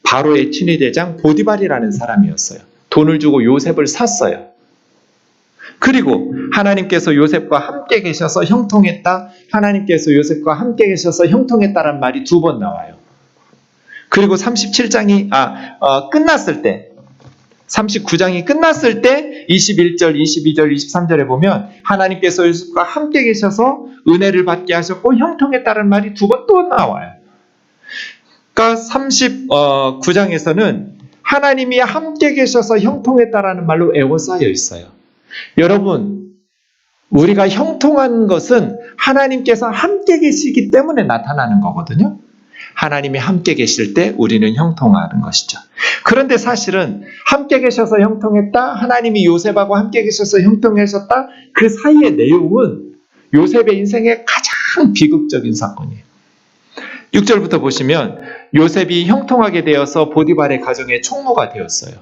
바로의 친위대장 보디발이라는 사람이었어요. 돈을 주고 요셉을 샀어요. 그리고 하나님께서 요셉과 함께 계셔서 형통했다. 하나님께서 요셉과 함께 계셔서 형통했다란 말이 2번 나와요. 그리고 37장이 끝났을 때 39장이 끝났을 때 21절, 22절, 23절에 보면 하나님께서 요셉과 함께 계셔서 은혜를 받게 하셨고 형통했다는 말이 2번 또 나와요. 그러니까 39장에서는 하나님이 함께 계셔서 형통했다라는 말로 에워싸여 있어요. 여러분, 우리가 형통한 것은 하나님께서 함께 계시기 때문에 나타나는 거거든요. 하나님이 함께 계실 때 우리는 형통하는 것이죠. 그런데 사실은 함께 계셔서 형통했다, 하나님이 요셉하고 함께 계셔서 형통하셨다, 그 사이의 내용은 요셉의 인생의 가장 비극적인 사건이에요. 6절부터 보시면 요셉이 형통하게 되어서 보디발의 가정의 총무가 되었어요.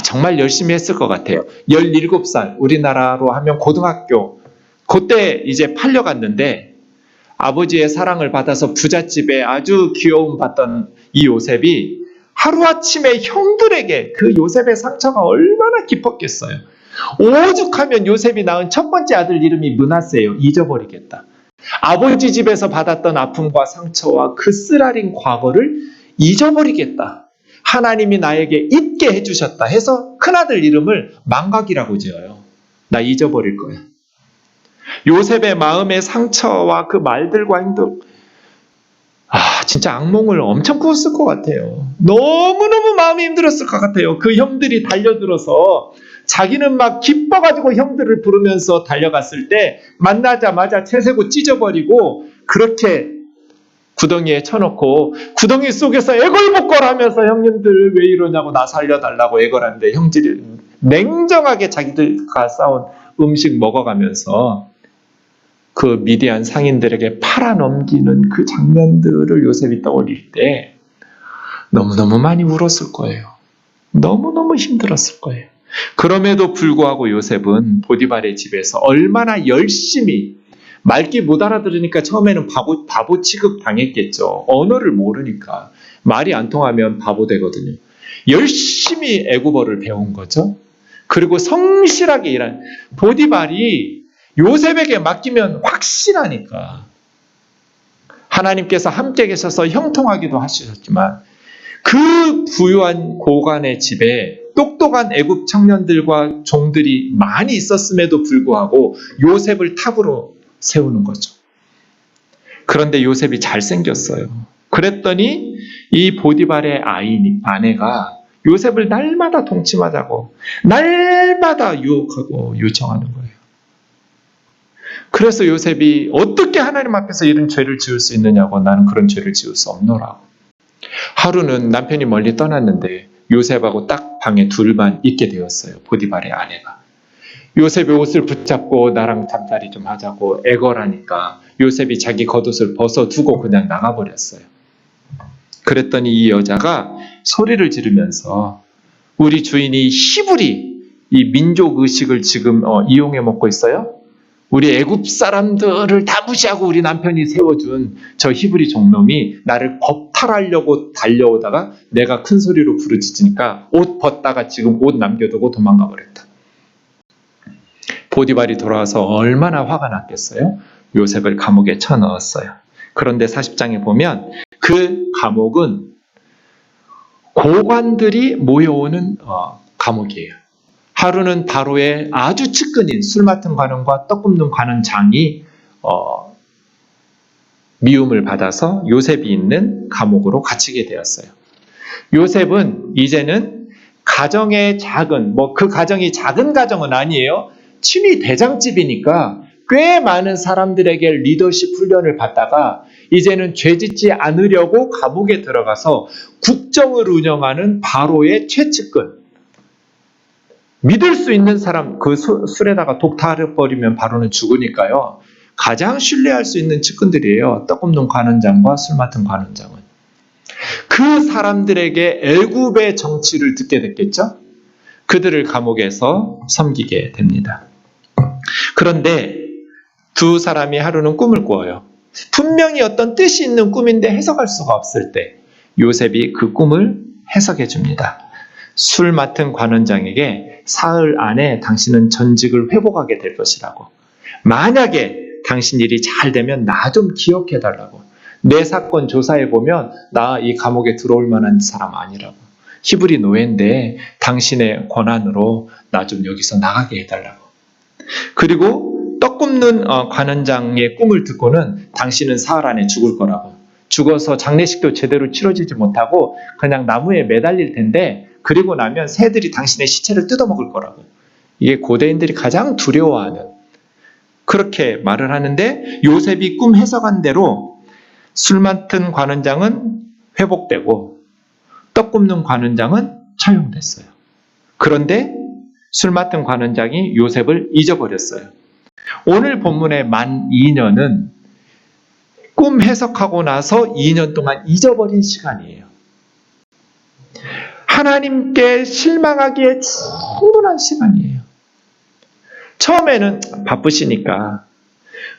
정말 열심히 했을 것 같아요. 17살, 우리나라로 하면 고등학교, 그때 이제 팔려갔는데 아버지의 사랑을 받아서 부잣집에 아주 귀여움 받던 이 요셉이 하루아침에 형들에게 그 요셉의 상처가 얼마나 깊었겠어요. 오죽하면 요셉이 낳은 첫 번째 아들 이름이 므낫세예요. 잊어버리겠다. 아버지 집에서 받았던 아픔과 상처와 그 쓰라린 과거를 잊어버리겠다. 하나님이 나에게 잊게 해주셨다 해서 큰아들 이름을 망각이라고 지어요. 나 잊어버릴 거야. 요셉의 마음의 상처와 그 말들과 행동, 진짜 악몽을 엄청 꾸었을 것 같아요. 너무너무 마음이 힘들었을 것 같아요. 그 형들이 달려들어서 자기는 막 기뻐가지고 형들을 부르면서 달려갔을 때 만나자마자 채세고 찢어버리고 그렇게 구덩이에 쳐놓고 구덩이 속에서 애걸복걸 하면서 형님들 왜 이러냐고 나 살려달라고 애걸하는데 형들이 냉정하게 자기들과 싸운 음식 먹어가면서 그 미디안 상인들에게 팔아넘기는 그 장면들을 요셉이 떠올릴 때 너무너무 많이 울었을 거예요. 너무너무 힘들었을 거예요. 그럼에도 불구하고 요셉은 보디발의 집에서 얼마나 열심히, 말귀 못 알아들으니까 처음에는 바보 취급 당했겠죠. 언어를 모르니까. 말이 안 통하면 바보 되거든요. 열심히 애국어를 배운 거죠. 그리고 성실하게 일한 보디발이 요셉에게 맡기면 확실하니까 하나님께서 함께 계셔서 형통하기도 하셨지만 그 부유한 고관의 집에 똑똑한 애굽 청년들과 종들이 많이 있었음에도 불구하고 요셉을 탑으로 세우는 거죠. 그런데 요셉이 잘생겼어요. 그랬더니 이 보디발의 아내가 요셉을 날마다 동침하자고 날마다 유혹하고 요청하는 거예요. 그래서 요셉이 어떻게 하나님 앞에서 이런 죄를 지을 수 있느냐고, 나는 그런 죄를 지을 수 없노라고. 하루는 남편이 멀리 떠났는데 요셉하고 딱 방에 둘만 있게 되었어요. 보디발의 아내가. 요셉의 옷을 붙잡고 나랑 잠자리 좀 하자고 애걸하니까 요셉이 자기 겉옷을 벗어두고 그냥 나가버렸어요. 그랬더니 이 여자가 소리를 지르면서 우리 주인이 히브리, 이 민족 의식을 지금 이용해 먹고 있어요. 우리 애굽 사람들을 다 무시하고 우리 남편이 세워준 저 히브리 종놈이 나를 겁탈하려고 달려오다가 내가 큰 소리로 부르짖으니까 옷 벗다가 지금 옷 남겨두고 도망가 버렸다. 보디발이 돌아와서 얼마나 화가 났겠어요? 요셉을 감옥에 쳐넣었어요. 그런데 40장에 보면 그 감옥은 고관들이 모여오는 감옥이에요. 하루는 바로의 아주 측근인 술 맡은 관원과 떡 굽는 관원장이 미움을 받아서 요셉이 있는 감옥으로 갇히게 되었어요. 요셉은 이제는 가정의 작은, 그 가정이 작은 가정은 아니에요. 취미 대장집이니까 꽤 많은 사람들에게 리더십 훈련을 받다가 이제는 죄짓지 않으려고 감옥에 들어가서 국정을 운영하는 바로의 최측근, 믿을 수 있는 사람, 그 술에다가 독 타버리면 바로는 죽으니까요. 가장 신뢰할 수 있는 측근들이에요. 떡 굽는 관원장과 술 맡은 관원장은. 그 사람들에게 애굽의 정치를 듣게 됐겠죠? 그들을 감옥에서 섬기게 됩니다. 그런데 두 사람이 하루는 꿈을 꾸어요. 분명히 어떤 뜻이 있는 꿈인데 해석할 수가 없을 때 요셉이 그 꿈을 해석해 줍니다. 술 맡은 관원장에게 사흘 안에 당신은 전직을 회복하게 될 것이라고. 만약에 당신 일이 잘 되면 나 좀 기억해 달라고. 내 사건 조사해 보면 나 이 감옥에 들어올 만한 사람 아니라고. 히브리 노예인데 당신의 권한으로 나 좀 여기서 나가게 해달라고. 그리고 떡 굽는 관원장의 꿈을 듣고는 당신은 사흘 안에 죽을 거라고. 죽어서 장례식도 제대로 치러지지 못하고 그냥 나무에 매달릴 텐데 그리고 나면 새들이 당신의 시체를 뜯어먹을 거라고. 이게 고대인들이 가장 두려워하는, 그렇게 말을 하는데 요셉이 꿈 해석한 대로 술 맡은 관원장은 회복되고 떡 굽는 관원장은 처형됐어요. 그런데 술 맡은 관원장이 요셉을 잊어버렸어요. 오늘 본문의 만 2년은 꿈 해석하고 나서 2년 동안 잊어버린 시간이에요. 하나님께 실망하기에 충분한 시간이에요. 처음에는 바쁘시니까.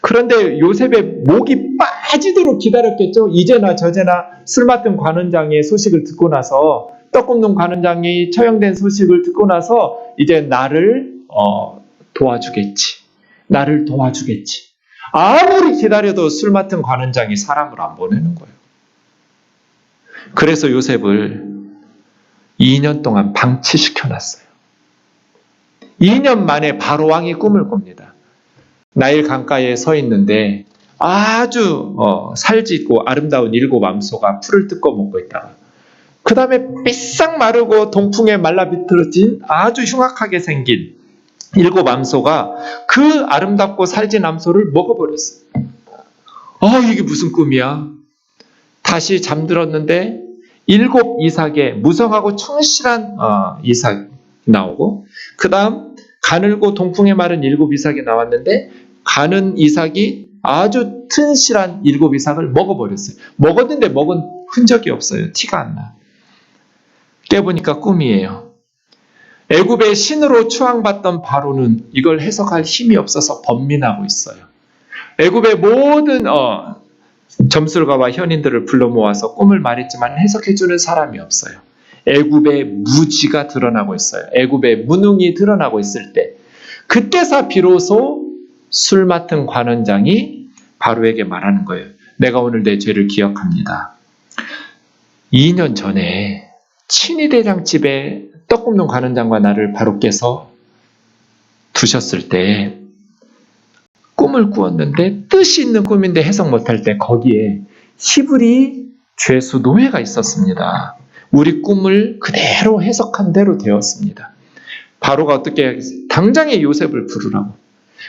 그런데 요셉의 목이 빠지도록 기다렸겠죠. 이제나 저제나 술 맡은 관원장의 소식을 듣고 나서, 떡 굽는 관원장이 처형된 소식을 듣고 나서 이제 나를 도와주겠지. 나를 도와주겠지. 아무리 기다려도 술 맡은 관원장이 사람을 안 보내는 거예요. 그래서 요셉을 2년 동안 방치시켜놨어요. 2년 만에 바로 왕이 꿈을 꿉니다. 나일 강가에 서 있는데 아주 살짓고 아름다운 7 암소가 풀을 뜯고 먹고 있다가 그 다음에 삐싹 마르고 동풍에 말라비틀어진 아주 흉악하게 생긴 7 암소가 그 아름답고 살진 암소를 먹어버렸어요. 이게 무슨 꿈이야? 다시 잠들었는데 7 이삭의 무성하고 충실한 이삭이 나오고, 그 다음 가늘고 동풍에 마른 7 이삭이 나왔는데 가는 이삭이 아주 튼실한 7 이삭을 먹어버렸어요. 먹었는데 먹은 흔적이 없어요. 티가 안 나. 깨보니까 꿈이에요. 애굽의 신으로 추앙받던 바로는 이걸 해석할 힘이 없어서 번민하고 있어요. 애굽의 모든 점술가와 현인들을 불러 모아서 꿈을 말했지만 해석해주는 사람이 없어요. 애굽의 무지가 드러나고 있어요. 애굽의 무능이 드러나고 있을 때, 그때서 비로소 술 맡은 관원장이 바로에게 말하는 거예요. 내가 오늘 내 죄를 기억합니다. 2년 전에 친위대장 집에 떡 굽는 관원장과 나를 바로께서 두셨을 때 꿈을 꾸었는데, 뜻이 있는 꿈인데 해석 못할 때 거기에 히브리 죄수 노예가 있었습니다. 우리 꿈을 그대로 해석한 대로 되었습니다. 바로가 어떻게 당장에 요셉을 부르라고.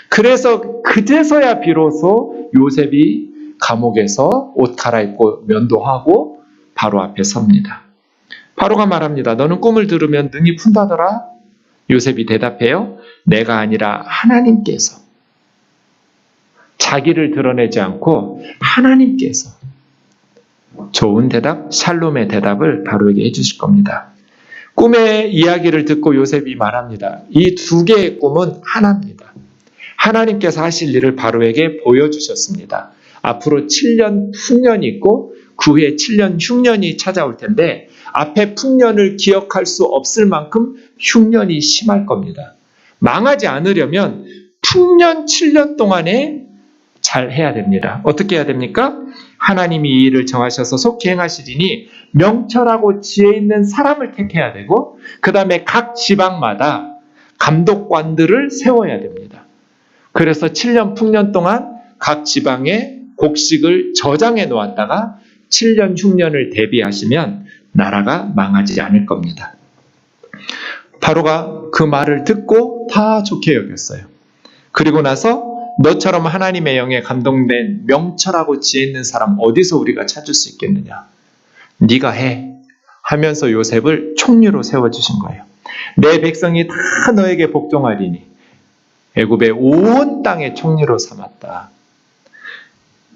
그래서 그제서야 비로소 요셉이 감옥에서 옷 갈아입고 면도하고 바로 앞에 섭니다. 바로가 말합니다. 너는 꿈을 들으면 능히 푼다더라. 요셉이 대답해요. 내가 아니라 하나님께서. 자기를 드러내지 않고 하나님께서. 좋은 대답, 샬롬의 대답을 바로에게 해주실 겁니다. 꿈의 이야기를 듣고 요셉이 말합니다. 이 2개의 꿈은 하나입니다. 하나님께서 하실 일을 바로에게 보여주셨습니다. 앞으로 7년 풍년이 있고 그 후에 7년 흉년이 찾아올 텐데 앞에 풍년을 기억할 수 없을 만큼 흉년이 심할 겁니다. 망하지 않으려면 풍년 7년 동안에 잘 해야 됩니다. 어떻게 해야 됩니까? 하나님이 이 일을 정하셔서 속히 행하시리니 명철하고 지혜 있는 사람을 택해야 되고, 그 다음에 각 지방마다 감독관들을 세워야 됩니다. 그래서 7년 풍년 동안 각 지방에 곡식을 저장해 놓았다가 7년 흉년을 대비하시면 나라가 망하지 않을 겁니다. 바로가 그 말을 듣고 다 좋게 여겼어요. 그리고 나서 너처럼 하나님의 영에 감동된 명철하고 지혜 있는 사람 어디서 우리가 찾을 수 있겠느냐? 네가 해 하면서 요셉을 총리로 세워주신 거예요. 내 백성이 다 너에게 복종하리니 애굽의 온 땅의 총리로 삼았다.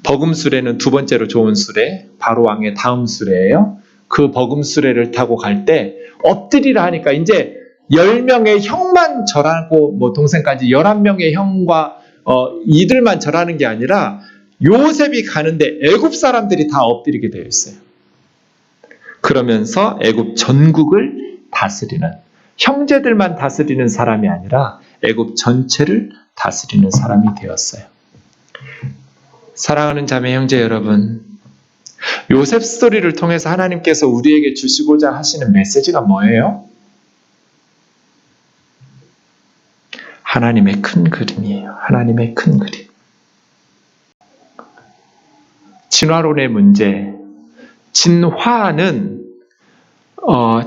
버금 수레는 2번째로 좋은 수레, 바로 왕의 다음 수레예요. 그 버금 수레를 타고 갈 때 엎드리라 하니까 이제 10명의 형만 절하고 동생까지 11명의 형과 이들만 절하는 게 아니라 요셉이 가는데 애굽 사람들이 다 엎드리게 되어 있어요. 그러면서 애굽 전국을 다스리는, 형제들만 다스리는 사람이 아니라 애굽 전체를 다스리는 사람이 되었어요. 사랑하는 자매 형제 여러분, 요셉 스토리를 통해서 하나님께서 우리에게 주시고자 하시는 메시지가 뭐예요? 하나님의 큰 그림이에요. 하나님의 큰 그림. 진화론의 문제, 진화는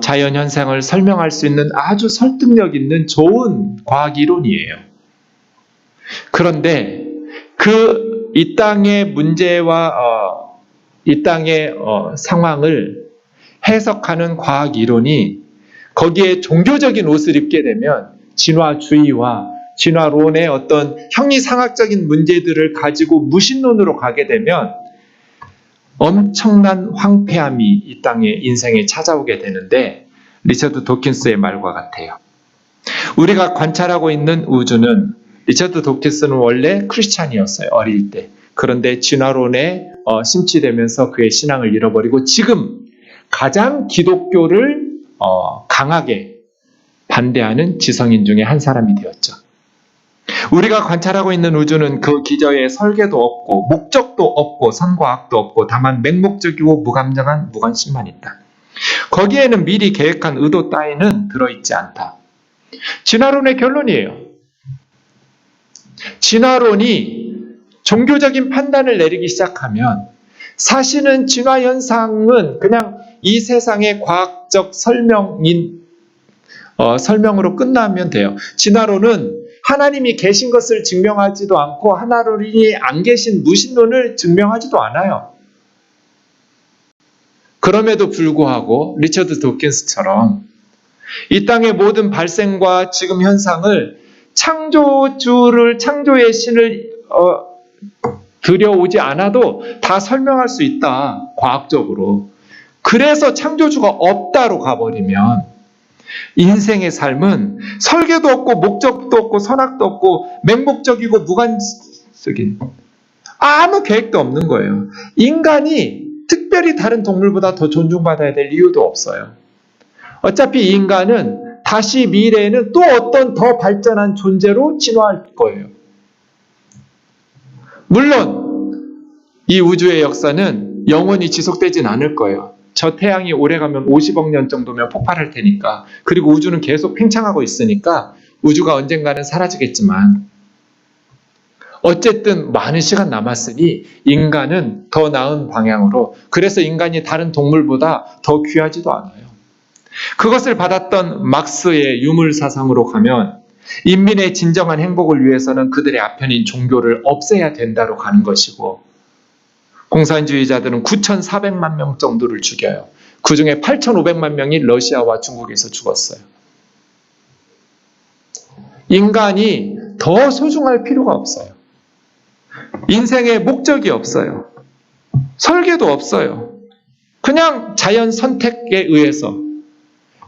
자연 현상을 설명할 수 있는 아주 설득력 있는 좋은 과학 이론이에요. 그런데 이 땅의 문제와 이 땅의 상황을 해석하는 과학 이론이 거기에 종교적인 옷을 입게 되면 진화주의와 진화론의 어떤 형이상학적인 문제들을 가지고 무신론으로 가게 되면 엄청난 황폐함이 이 땅의 인생에 찾아오게 되는데, 리처드 도킨스의 말과 같아요. 우리가 관찰하고 있는 우주는, 리처드 도킨스는 원래 크리스찬이었어요, 어릴 때. 그런데 진화론에 심취되면서 그의 신앙을 잃어버리고 지금 가장 기독교를 강하게 반대하는 지성인 중에 한 사람이 되었죠. 우리가 관찰하고 있는 우주는 그 기저에 설계도 없고 목적도 없고 선과 악도 없고 다만 맹목적이고 무감정한 무관심만 있다. 거기에는 미리 계획한 의도 따위는 들어있지 않다. 진화론의 결론이에요. 진화론이 종교적인 판단을 내리기 시작하면 사실은 진화현상은 그냥 이 세상의 과학적 설명으로 끝나면 돼요. 진화론은 하나님이 계신 것을 증명하지도 않고 하나님이 안 계신 무신론을 증명하지도 않아요. 그럼에도 불구하고 리처드 도킨스처럼 이 땅의 모든 발생과 지금 현상을 창조의 신을 들여오지 않아도 다 설명할 수 있다, 과학적으로. 그래서 창조주가 없다로 가버리면 인생의 삶은 설계도 없고 목적도 없고 선악도 없고 맹목적이고 무관적인 아무 계획도 없는 거예요. 인간이 특별히 다른 동물보다 더 존중받아야 될 이유도 없어요. 어차피 이 인간은 다시 미래에는 또 어떤 더 발전한 존재로 진화할 거예요. 물론 이 우주의 역사는 영원히 지속되진 않을 거예요. 저 태양이 오래가면 50억 년 정도면 폭발할 테니까, 그리고 우주는 계속 팽창하고 있으니까 우주가 언젠가는 사라지겠지만 어쨌든 많은 시간 남았으니 인간은 더 나은 방향으로, 그래서 인간이 다른 동물보다 더 귀하지도 않아요. 그것을 받았던 막스의 유물 사상으로 가면 인민의 진정한 행복을 위해서는 그들의 아편인 종교를 없애야 된다로 가는 것이고, 공산주의자들은 9,400만 명 정도를 죽여요. 그 중에 8,500만 명이 러시아와 중국에서 죽었어요. 인간이 더 소중할 필요가 없어요. 인생에 목적이 없어요. 설계도 없어요. 그냥 자연 선택에 의해서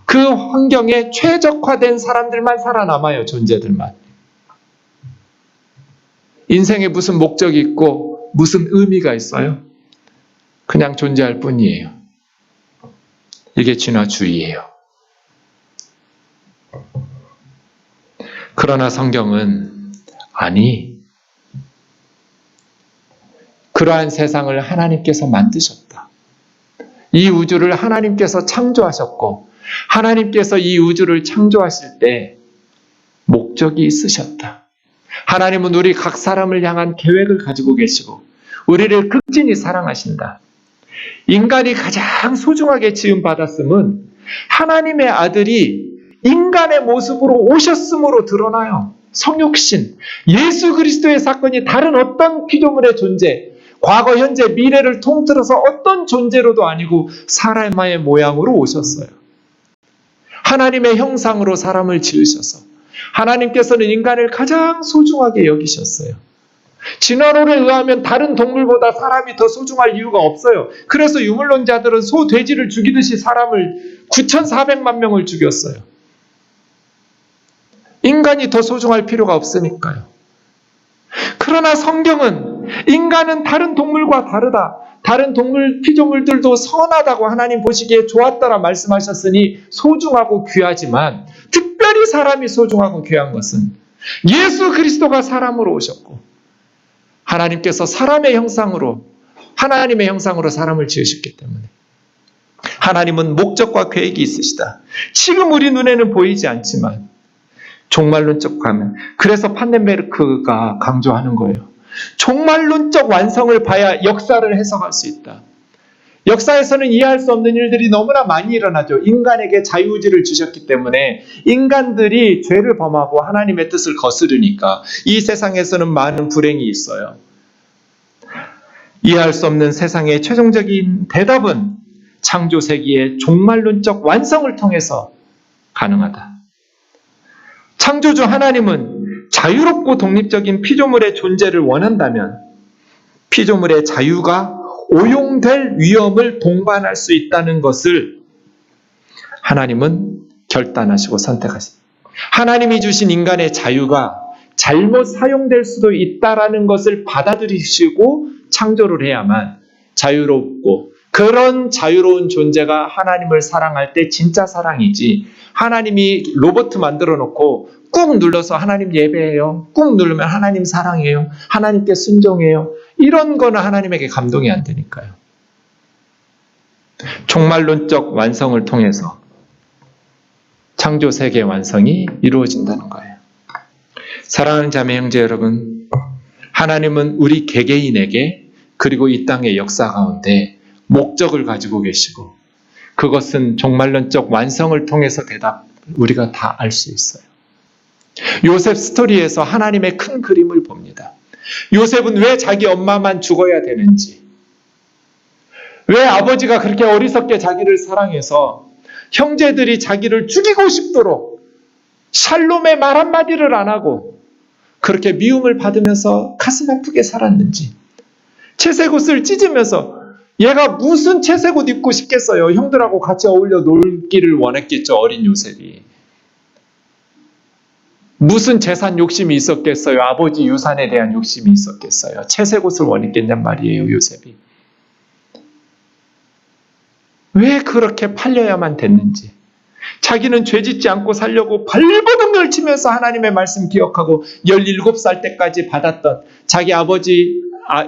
그 환경에 최적화된 사람들만 살아남아요, 존재들만. 인생에 무슨 목적이 있고 무슨 의미가 있어요? 그냥 존재할 뿐이에요. 이게 진화주의예요. 그러나 성경은 아니, 그러한 세상을 하나님께서 만드셨다. 이 우주를 하나님께서 창조하셨고, 하나님께서 이 우주를 창조하실 때 목적이 있으셨다. 하나님은 우리 각 사람을 향한 계획을 가지고 계시고 우리를 극진히 사랑하신다. 인간이 가장 소중하게 지음받았음은 하나님의 아들이 인간의 모습으로 오셨음으로 드러나요. 성육신, 예수 그리스도의 사건이 다른 어떤 피조물의 존재, 과거, 현재, 미래를 통틀어서 어떤 존재로도 아니고 사람의 모양으로 오셨어요. 하나님의 형상으로 사람을 지으셔서 하나님께서는 인간을 가장 소중하게 여기셨어요. 진화론에 의하면 다른 동물보다 사람이 더 소중할 이유가 없어요. 그래서 유물론자들은 소, 돼지를 죽이듯이 사람을 9,400만 명을 죽였어요. 인간이 더 소중할 필요가 없으니까요. 그러나 성경은 인간은 다른 동물과 다르다. 다른 동물, 피조물들도 선하다고 하나님 보시기에 좋았더라 말씀하셨으니 소중하고 귀하지만 특별히 사람이 소중하고 귀한 것은 예수 그리스도가 사람으로 오셨고 하나님께서 사람의 형상으로, 하나님의 형상으로 사람을 지으셨기 때문에 하나님은 목적과 계획이 있으시다. 지금 우리 눈에는 보이지 않지만 종말론적 가면, 그래서 판넨베르크가 강조하는 거예요. 종말론적 완성을 봐야 역사를 해석할 수 있다. 역사에서는 이해할 수 없는 일들이 너무나 많이 일어나죠. 인간에게 자유의지를 주셨기 때문에 인간들이 죄를 범하고 하나님의 뜻을 거스르니까 이 세상에서는 많은 불행이 있어요. 이해할 수 없는 세상의 최종적인 대답은 창조세기의 종말론적 완성을 통해서 가능하다. 창조주 하나님은 자유롭고 독립적인 피조물의 존재를 원한다면 피조물의 자유가 오용될 위험을 동반할 수 있다는 것을 하나님은 결단하시고 선택하십니다. 하나님이 주신 인간의 자유가 잘못 사용될 수도 있다는 것을 받아들이시고 창조를 해야만 자유롭고, 그런 자유로운 존재가 하나님을 사랑할 때 진짜 사랑이지, 하나님이 로봇 만들어 놓고 꾹 눌러서 하나님 예배해요, 꾹 누르면 하나님 사랑해요, 하나님께 순종해요, 이런 거는 하나님에게 감동이 안 되니까요. 종말론적 완성을 통해서 창조 세계의 완성이 이루어진다는 거예요. 사랑하는 자매 형제 여러분, 하나님은 우리 개개인에게 그리고 이 땅의 역사 가운데 목적을 가지고 계시고 그것은 종말론적 완성을 통해서 우리가 다 알 수 있어요. 요셉 스토리에서 하나님의 큰 그림을 봅니다. 요셉은 왜 자기 엄마만 죽어야 되는지, 왜 아버지가 그렇게 어리석게 자기를 사랑해서 형제들이 자기를 죽이고 싶도록 샬롬의 말 한마디를 안 하고 그렇게 미움을 받으면서 가슴 아프게 살았는지, 채색옷을 찢으면서, 얘가 무슨 채색옷 입고 싶겠어요. 형들하고 같이 어울려 놀기를 원했겠죠, 어린 요셉이. 무슨 재산 욕심이 있었겠어요. 아버지 유산에 대한 욕심이 있었겠어요. 채색옷을 원했겠냔 말이에요, 요셉이. 왜 그렇게 팔려야만 됐는지, 자기는 죄짓지 않고 살려고 발버둥 걸치면서 하나님의 말씀 기억하고 17살 때까지 받았던 자기 아버지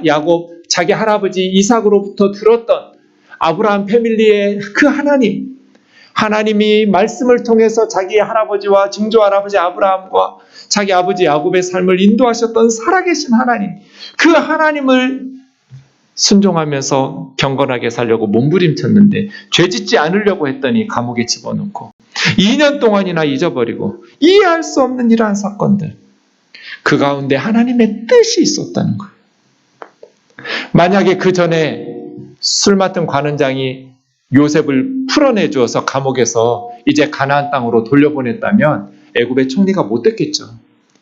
야곱, 자기 할아버지 이삭으로부터 들었던 아브라함 패밀리의 그 하나님이 말씀을 통해서 자기 할아버지와 증조 할아버지 아브라함과 자기 아버지 야곱의 삶을 인도하셨던 살아계신 하나님, 그 하나님을 순종하면서 경건하게 살려고 몸부림쳤는데 죄짓지 않으려고 했더니 감옥에 집어넣고 2년 동안이나 잊어버리고 이해할 수 없는 이러한 사건들, 그 가운데 하나님의 뜻이 있었다는 거예요. 만약에 그 전에 술 맡은 관원장이 요셉을 풀어내 주어서 감옥에서 이제 가나안 땅으로 돌려보냈다면 애굽의 총리가 못 됐겠죠.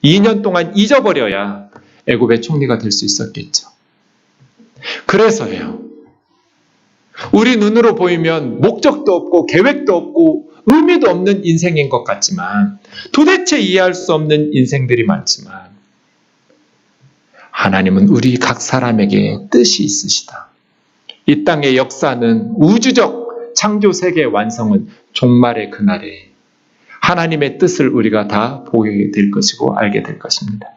2년 동안 잊어버려야 애굽의 총리가 될 수 있었겠죠. 그래서요, 우리 눈으로 보이면 목적도 없고 계획도 없고 의미도 없는 인생인 것 같지만, 도대체 이해할 수 없는 인생들이 많지만 하나님은 우리 각 사람에게 뜻이 있으시다. 이 땅의 역사는, 우주적 창조 세계의 완성은 종말의 그날에 하나님의 뜻을 우리가 다 보게 될 것이고 알게 될 것입니다.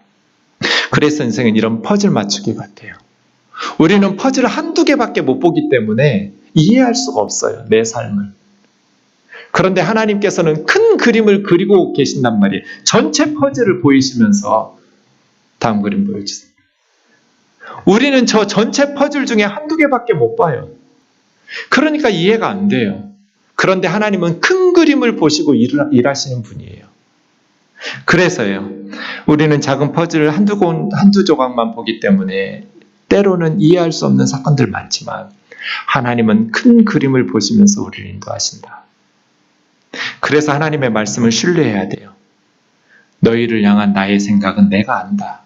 그래서 인생은 이런 퍼즐 맞추기 같아요. 우리는 퍼즐을 한두 개밖에 못 보기 때문에 이해할 수가 없어요, 내 삶을. 그런데 하나님께서는 큰 그림을 그리고 계신단 말이에요. 전체 퍼즐을 보이시면서 다음 그림 보여주세요. 우리는 저 전체 퍼즐 중에 한두 개밖에 못 봐요. 그러니까 이해가 안 돼요. 그런데 하나님은 큰 그림을 보시고 일하시는 분이에요. 그래서요, 우리는 작은 퍼즐을 한두 조각만 보기 때문에 때로는 이해할 수 없는 사건들 많지만 하나님은 큰 그림을 보시면서 우리를 인도하신다. 그래서 하나님의 말씀을 신뢰해야 돼요. 너희를 향한 나의 생각은 내가 안다.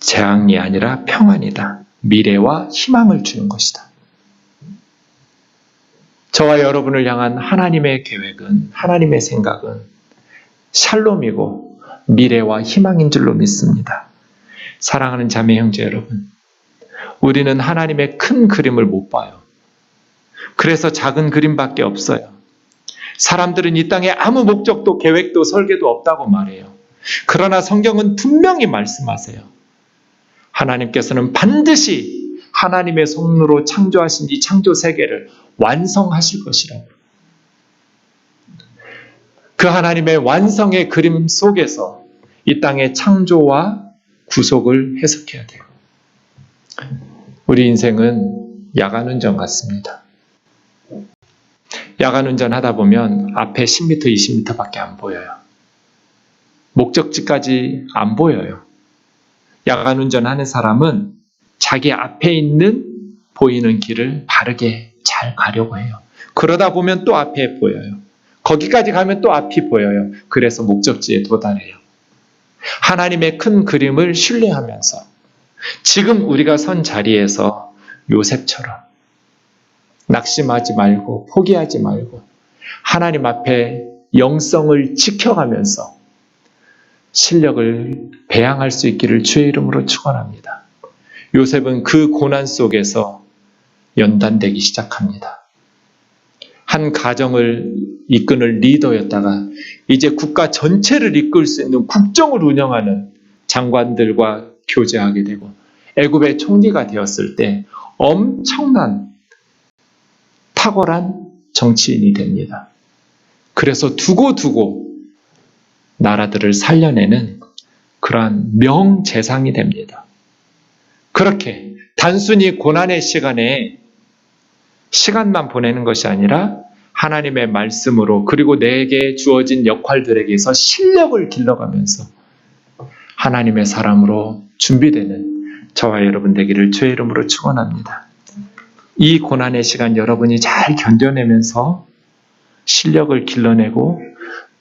재앙이 아니라 평안이다. 미래와 희망을 주는 것이다. 저와 여러분을 향한 하나님의 계획은, 하나님의 생각은 샬롬이고 미래와 희망인 줄로 믿습니다. 사랑하는 자매 형제 여러분, 우리는 하나님의 큰 그림을 못 봐요. 그래서 작은 그림밖에 없어요. 사람들은 이 땅에 아무 목적도 계획도 설계도 없다고 말해요. 그러나 성경은 분명히 말씀하세요. 하나님께서는 반드시 하나님의 손으로 창조하신 이 창조 세계를 완성하실 것이라고. 그 하나님의 완성의 그림 속에서 이 땅의 창조와 구속을 해석해야 돼요. 우리 인생은 야간운전 같습니다. 야간운전 하다 보면 앞에 10m, 20m밖에 안 보여요. 목적지까지 안 보여요. 야간운전하는 사람은 자기 앞에 있는 보이는 길을 바르게 잘 가려고 해요. 그러다 보면 또 앞에 보여요. 거기까지 가면 또 앞이 보여요. 그래서 목적지에 도달해요. 하나님의 큰 그림을 신뢰하면서 지금 우리가 선 자리에서 요셉처럼 낙심하지 말고 포기하지 말고 하나님 앞에 영성을 지켜가면서 실력을 배양할 수 있기를 주의 이름으로 축원합니다. 요셉은 그 고난 속에서 연단되기 시작합니다. 한 가정을 이끄는 리더였다가 이제 국가 전체를 이끌 수 있는 국정을 운영하는 장관들과 교제하게 되고 애굽의 총리가 되었을 때 엄청난 탁월한 정치인이 됩니다. 그래서 두고두고 나라들을 살려내는 그러한 명재상이 됩니다. 그렇게 단순히 고난의 시간만 보내는 것이 아니라 하나님의 말씀으로 그리고 내게 주어진 역할들에게서 실력을 길러가면서 하나님의 사람으로 준비되는 저와 여러분 되기를 주의 이름으로 축원합니다. 이 고난의 시간 여러분이 잘 견뎌내면서 실력을 길러내고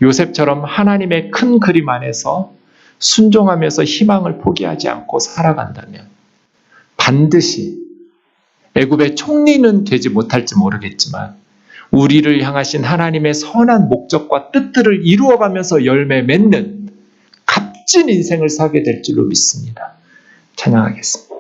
요셉처럼 하나님의 큰 그림 안에서 순종하면서 희망을 포기하지 않고 살아간다면 반드시 애굽의 총리는 되지 못할지 모르겠지만 우리를 향하신 하나님의 선한 목적과 뜻들을 이루어가면서 열매 맺는 값진 인생을 살게 될 줄로 믿습니다. 찬양하겠습니다.